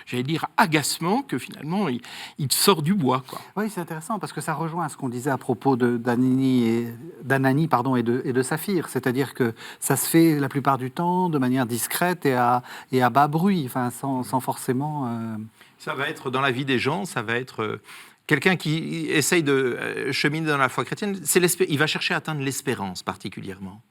j'allais dire, agacement que finalement, il sort du bois, quoi. Oui, c'est intéressant, parce que ça rejoint ce qu'on disait à propos d'Anani et de Saphir. C'est-à-dire que ça se fait la plupart du temps de manière discrète et à bas bruit, enfin, sans forcément... Ça va être, dans la vie des gens, ça va être quelqu'un qui essaye de cheminer dans la foi chrétienne. Il va chercher à atteindre l'espérance particulièrement.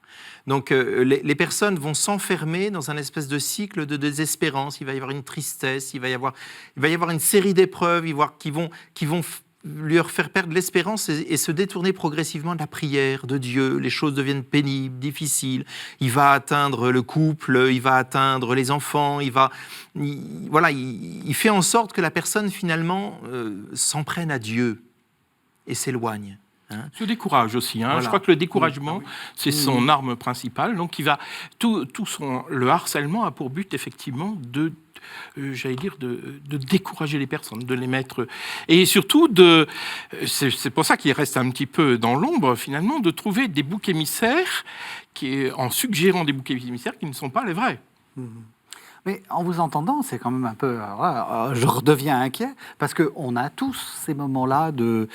Donc les personnes vont s'enfermer dans un espèce de cycle de désespérance. Il va y avoir une tristesse, il va y avoir une série d'épreuves qui vont lui faire perdre l'espérance et se détourner progressivement de la prière, de Dieu. Les choses deviennent pénibles, difficiles. Il va atteindre le couple, il va atteindre les enfants, il fait en sorte que la personne, finalement, s'en prenne à Dieu et s'éloigne. Hein. Se décourage aussi. Voilà. Je crois que le découragement, c'est son arme principale. Donc, le harcèlement a pour but, effectivement, de décourager les personnes, de les mettre... Et surtout, c'est pour ça qu'il reste un petit peu dans l'ombre, finalement, de trouver des boucs émissaires, en suggérant des boucs émissaires qui ne sont pas les vrais. Mais en vous entendant, c'est quand même un peu... je redeviens inquiet, parce qu'on a tous ces moments-là de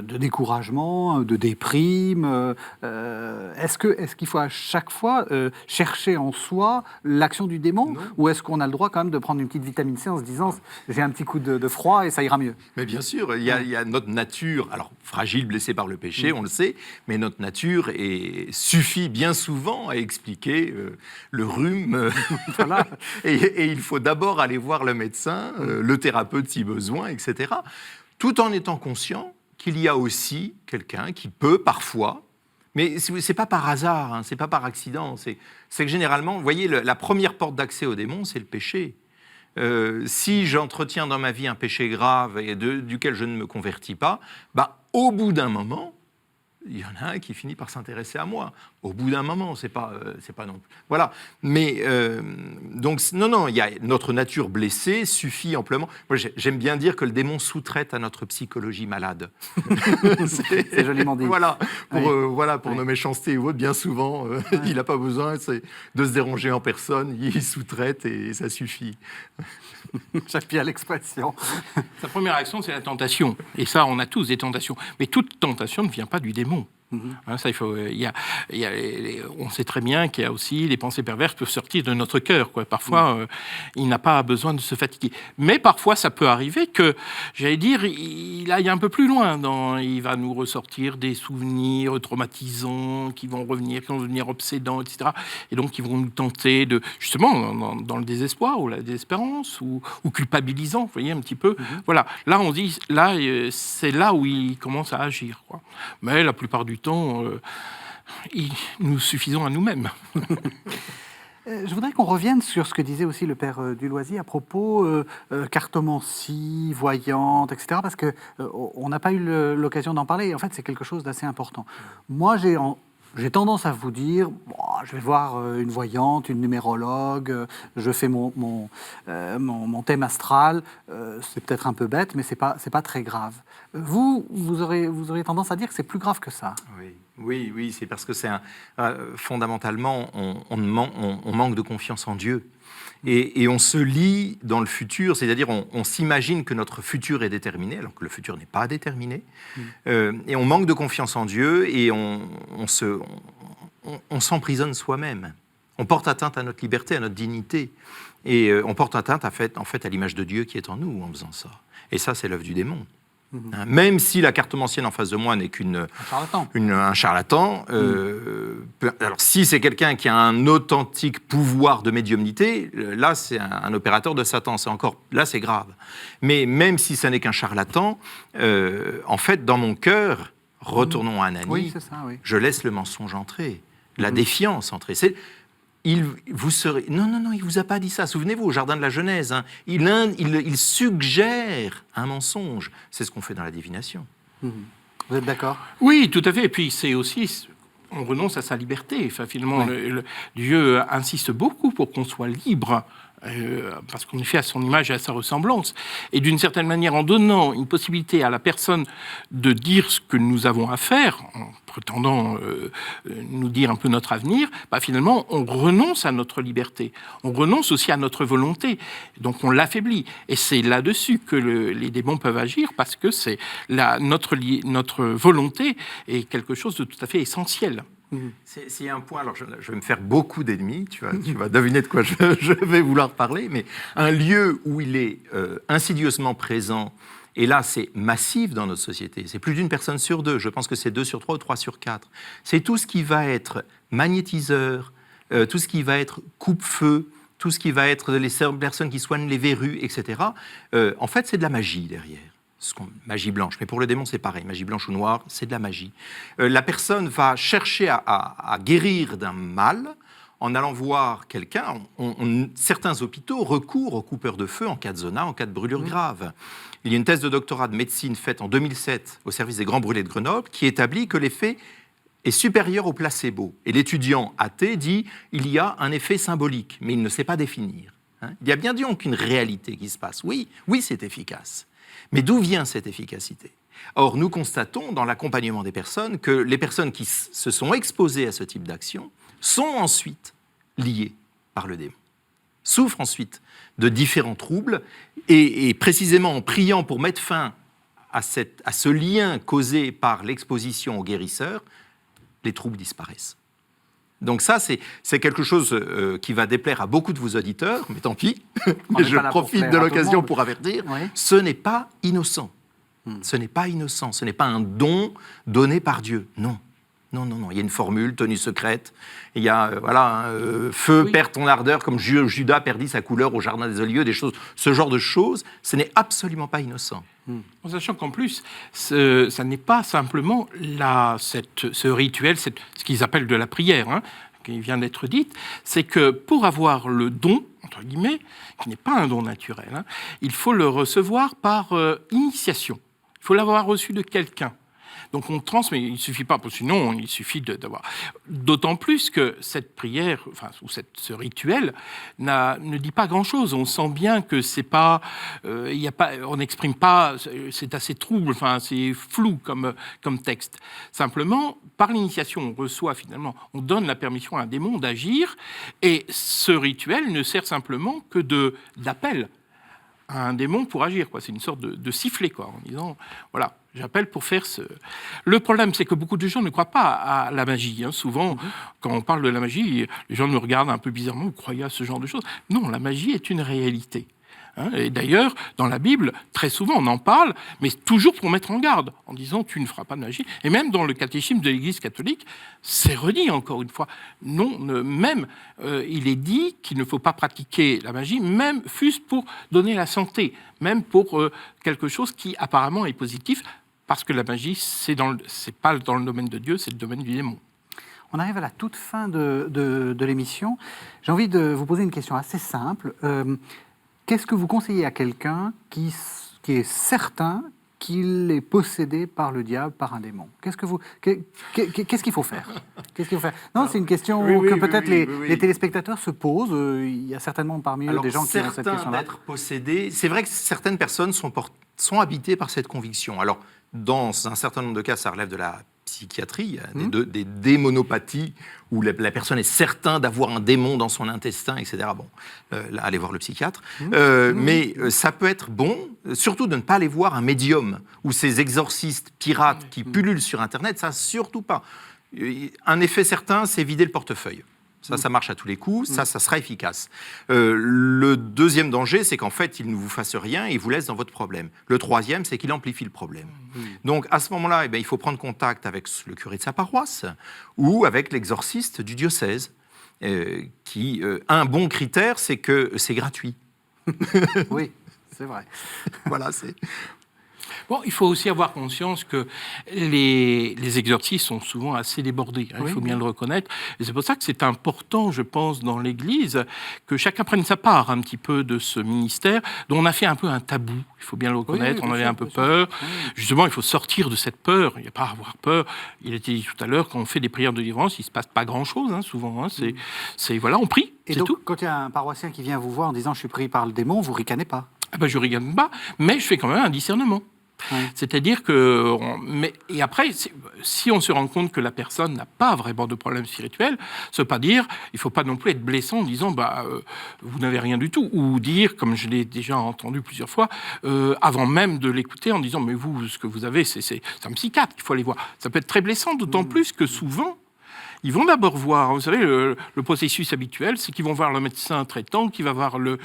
découragement, de déprime. Est-ce qu'il faut à chaque fois chercher en soi l'action du démon ? Ou est-ce qu'on a le droit quand même de prendre une petite vitamine C en se disant « j'ai un petit coup de froid et ça ira mieux » ? Mais bien sûr, il y a notre nature, alors fragile, blessée par le péché, on le sait, mais notre nature suffit bien souvent à expliquer le rhume. Voilà. Et il faut d'abord aller voir le médecin, le thérapeute si besoin, etc. Tout en étant conscient qu'il y a aussi quelqu'un qui peut parfois, mais c'est pas par hasard, hein, c'est pas par accident, c'est que généralement, vous voyez, la première porte d'accès au démon, c'est le péché. Si j'entretiens dans ma vie un péché grave et duquel je ne me convertis pas, au bout d'un moment, il y en a un qui finit par s'intéresser à moi. Au bout d'un moment, c'est pas non plus. Voilà. Mais donc non, il y a notre nature blessée suffit amplement. Moi, j'aime bien dire que le démon sous-traite à notre psychologie malade. c'est joliment dit. Voilà. Pour nos méchancetés ou autres, bien souvent, il n'a pas besoin de se déranger en personne. Il sous-traite et ça suffit. J'aime bien l'expression. Sa première action, c'est la tentation. Et ça, on a tous des tentations. Mais toute tentation ne vient pas du démon. Ça, on sait très bien qu'il y a aussi les pensées perverses peuvent sortir de notre cœur, quoi. Parfois, il n'a pas besoin de se fatiguer. Mais parfois, ça peut arriver que, j'allais dire, il aille un peu plus loin. Il va nous ressortir des souvenirs traumatisants qui vont devenir obsédants, etc. Et donc, ils vont nous tenter justement, dans le désespoir ou la désespérance ou culpabilisant, vous voyez, un petit peu. Voilà. Là, on dit, c'est là où il commence à agir, quoi. Mais la plupart du temps, nous suffisons à nous-mêmes. Je voudrais qu'on revienne sur ce que disait aussi le père Duloisier à propos cartomancie, voyante, etc. Parce qu'on n'a pas eu l'occasion d'en parler. Et en fait, c'est quelque chose d'assez important. Moi, j'ai tendance à vous dire, je vais voir une voyante, une numérologue, je fais mon thème astral, c'est peut-être un peu bête, mais c'est pas très grave. Vous auriez tendance à dire que c'est plus grave que ça. Oui. Oui, c'est parce que fondamentalement, on manque de confiance en Dieu. Et on se lie dans le futur, c'est-à-dire on s'imagine que notre futur est déterminé, alors que le futur n'est pas déterminé. Et on manque de confiance en Dieu et on s'emprisonne soi-même. On porte atteinte à notre liberté, à notre dignité. Et on porte atteinte, en fait, à l'image de Dieu qui est en nous en faisant ça. Et ça, c'est l'œuvre du démon. Même si la cartomancienne en face de moi n'est un charlatan. Alors, si c'est quelqu'un qui a un authentique pouvoir de médiumnité, là, c'est un opérateur de Satan. Là, c'est grave. Mais même si ça n'est qu'un charlatan, en fait, dans mon cœur, retournons à Ananie, je laisse le mensonge entrer, la défiance entrer. Non, il vous a pas dit ça. Souvenez-vous, au jardin de la Genèse, il suggère un mensonge. C'est ce qu'on fait dans la divination. Vous êtes d'accord? Oui, tout à fait. Et puis c'est aussi, on renonce à sa liberté. Enfin, finalement, Dieu insiste beaucoup pour qu'on soit libre. Parce qu'on est fait à son image et à sa ressemblance. Et d'une certaine manière, en donnant une possibilité à la personne de dire ce que nous avons à faire, en prétendant nous dire un peu notre avenir, finalement, on renonce à notre liberté. On renonce aussi à notre volonté. Donc, on l'affaiblit. Et c'est là-dessus que les démons peuvent agir, parce que c'est notre volonté est quelque chose de tout à fait essentiel. C'est un point, alors je vais me faire beaucoup d'ennemis, tu vas deviner de quoi je vais vouloir parler, mais un lieu où il est insidieusement présent, et là c'est massif dans notre société, c'est plus d'une personne sur deux, je pense que c'est 2 sur 3 ou 3 sur 4, c'est tout ce qui va être magnétiseur, tout ce qui va être coupe-feu, tout ce qui va être les personnes qui soignent les verrues, etc. En fait, c'est de la magie derrière. Magie blanche, mais pour le démon c'est pareil, magie blanche ou noire, c'est de la magie. La personne va chercher à guérir d'un mal en allant voir quelqu'un. Certains hôpitaux recourent aux coupeurs de feu en cas de zona, en cas de brûlure grave. Il y a une thèse de doctorat de médecine faite en 2007 au service des Grands Brûlés de Grenoble qui établit que l'effet est supérieur au placebo. Et l'étudiant athée dit il y a un effet symbolique, mais il ne sait pas définir. Il y a bien donc une réalité qui se passe. Oui, c'est efficace. Mais d'où vient cette efficacité? Or, nous constatons dans l'accompagnement des personnes que les personnes qui se sont exposées à ce type d'action sont ensuite liées par le démon, souffrent ensuite de différents troubles, et précisément en priant pour mettre fin à ce lien causé par l'exposition au guérisseur, les troubles disparaissent. Donc ça, c'est quelque chose qui va déplaire à beaucoup de vos auditeurs, mais tant pis, je profite de l'occasion pour avertir, ce n'est pas innocent. Ce n'est pas innocent, ce n'est pas un don donné par Dieu, non. Non, il y a une formule, tenue secrète, il y a, feu, perds ton ardeur, comme Judas perdit sa couleur au jardin des Oliviers, ce genre de choses, ce n'est absolument pas innocent. En sachant qu'en plus, ça n'est pas simplement ce rituel, ce qu'ils appellent de la prière, qui vient d'être dite, c'est que pour avoir le don, entre guillemets, qui n'est pas un don naturel, il faut le recevoir par initiation. Il faut l'avoir reçu de quelqu'un. Donc on transmet, il ne suffit pas, parce que sinon il suffit d'avoir... D'autant plus que cette prière, ou ce rituel, ne dit pas grand-chose. On sent bien que c'est pas... on n'exprime pas... C'est assez trouble, c'est flou comme texte. Simplement, par l'initiation, on reçoit finalement, on donne la permission à un démon d'agir, et ce rituel ne sert simplement que d'appel à un démon pour agir. C'est une sorte de sifflet, en disant, voilà, j'appelle pour faire ce... Le problème, c'est que beaucoup de gens ne croient pas à la magie. Souvent, quand on parle de la magie, les gens nous regardent un peu bizarrement, vous croyez à ce genre de choses? Non, la magie est une réalité. Et d'ailleurs, dans la Bible, très souvent, on en parle, mais toujours pour mettre en garde, en disant « tu ne feras pas de magie ». Et même dans le catéchisme de l'Église catholique, c'est redit encore une fois. Non, il est dit qu'il ne faut pas pratiquer la magie, même fût-ce pour donner la santé, même pour quelque chose qui apparemment est positif, parce que la magie, c'est pas dans le domaine de Dieu, c'est le domaine du démon. On arrive à la toute fin de l'émission. J'ai envie de vous poser une question assez simple. Qu'est-ce que vous conseillez à quelqu'un qui est certain qu'il est possédé par le diable, par un démon? Qu'est-ce qu'il faut faire? Non, c'est une question que peut-être les téléspectateurs se posent. Il y a certainement parmi eux des gens qui ont cette question-là. D'être possédés, c'est vrai que certaines personnes sont habitées par cette conviction. Alors, dans un certain nombre de cas, ça relève de la psychiatrie, il y a des démonopathies où la personne est certain d'avoir un démon dans son intestin, etc. Bon, là, allez voir le psychiatre. Mais ça peut être bon, surtout de ne pas aller voir un médium ou ces exorcistes pirates qui pullulent sur Internet, ça surtout pas. Un effet certain, c'est vider le portefeuille. Ça marche à tous les coups, ça sera efficace. Le deuxième danger, c'est qu'en fait, il ne vous fasse rien et il vous laisse dans votre problème. Le troisième, c'est qu'il amplifie le problème. Donc, à ce moment-là, il faut prendre contact avec le curé de sa paroisse ou avec l'exorciste du diocèse. Un bon critère, c'est que c'est gratuit. Oui, c'est vrai. Voilà, c'est... Bon, il faut aussi avoir conscience que les exorcistes sont souvent assez débordés, il faut bien le reconnaître. Et c'est pour ça que c'est important, je pense, dans l'Église, que chacun prenne sa part un petit peu de ce ministère, dont on a fait un peu un tabou, il faut bien le reconnaître, on avait un peu peur. Justement, il faut sortir de cette peur, il n'y a pas à avoir peur. Il a été dit tout à l'heure, quand on fait des prières de délivrance, il ne se passe pas grand-chose, souvent. Voilà, on prie, et c'est donc, tout. Quand il y a un paroissien qui vient vous voir en disant « je suis pris par le démon », vous ricanez pas? Je ne rigole pas, mais je fais quand même un discernement. C'est-à-dire que... Et après, si on se rend compte que la personne n'a pas vraiment de problème spirituel, ça ne veut pas dire... Il ne faut pas non plus être blessant en disant vous n'avez rien du tout. Ou dire, comme je l'ai déjà entendu plusieurs fois, avant même de l'écouter, en disant mais vous, ce que vous avez, c'est un psychiatre qu'il faut aller voir. Ça peut être très blessant, d'autant plus que souvent... Ils vont d'abord voir, vous savez, le processus habituel, c'est qu'ils vont voir le médecin traitant, qui va voir le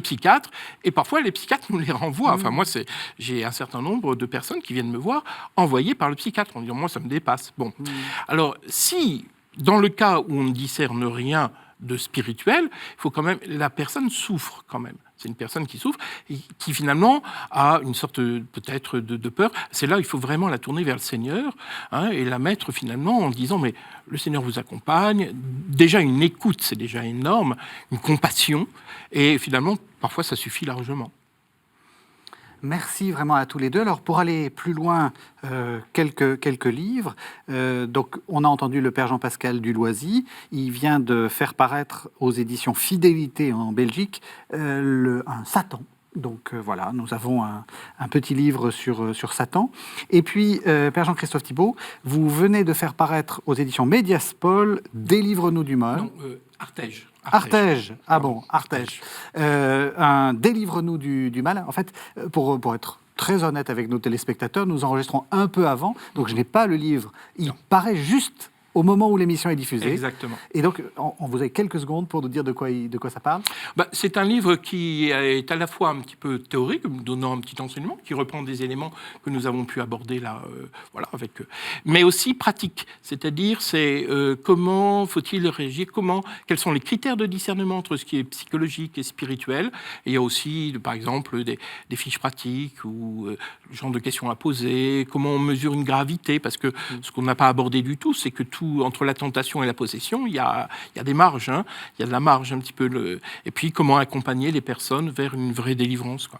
psychiatre, et parfois les psychiatres nous les renvoient. Enfin, moi, j'ai un certain nombre de personnes qui viennent me voir, envoyées par le psychiatre, en disant, moi, ça me dépasse. Bon. Alors, si, dans le cas où on ne discerne rien de spirituel, il faut quand même, la personne souffre quand même. C'est une personne qui souffre et qui finalement a une sorte peut-être de peur. C'est là il faut vraiment la tourner vers le Seigneur et la mettre finalement en disant mais le Seigneur vous accompagne. Déjà une écoute, c'est déjà énorme, une compassion et finalement parfois ça suffit largement. Merci vraiment à tous les deux. Alors, pour aller plus loin, quelques livres. Donc, on a entendu le père Jean-Pascal Duloisy. Il vient de faire paraître aux éditions Fidélité en Belgique un Satan. Donc voilà, nous avons un petit livre sur Satan. Et puis, père Jean-Christophe Thibault, vous venez de faire paraître aux éditions Médiaspol Délivre-nous du mal. Non, Artege. Artege. Ah bon, Artege. Un Délivre-nous du mal. En fait, pour être très honnête avec nos téléspectateurs, nous enregistrons un peu avant, donc je n'ai pas le livre. Il paraît juste au moment où l'émission est diffusée. Exactement. Et donc, on vous avez quelques secondes pour nous dire de quoi ça parle. C'est un livre qui est à la fois un petit peu théorique, donnant un petit enseignement, qui reprend des éléments que nous avons pu aborder là, avec eux, mais aussi pratique. C'est-à-dire, comment faut-il réagir, quels sont les critères de discernement entre ce qui est psychologique et spirituel. Et il y a aussi, par exemple, des fiches pratiques ou le genre de questions à poser, comment on mesure une gravité, parce que ce qu'on n'a pas abordé du tout, c'est que entre la tentation et la possession, il y a des marges, il y a de la marge un petit peu. Et puis, comment accompagner les personnes vers une vraie délivrance, quoi.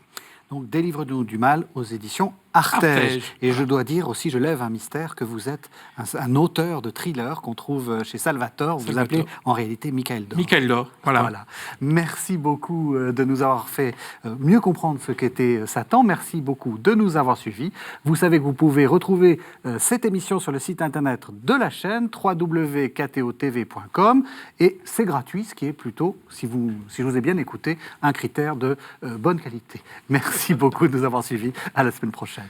Donc, Délivre-nous du mal aux éditions Artege. Et je dois dire aussi, je lève un mystère, que vous êtes un auteur de thriller qu'on trouve chez Salvatore. Vous appelez en réalité Michael Dor. Michael Dor, voilà. Merci beaucoup de nous avoir fait mieux comprendre ce qu'était Satan. Merci beaucoup de nous avoir suivis. Vous savez que vous pouvez retrouver cette émission sur le site internet de la chaîne www.ktotv.com et c'est gratuit, ce qui est plutôt, si je vous ai bien écouté, un critère de bonne qualité. Merci beaucoup de nous avoir suivis. À la semaine prochaine.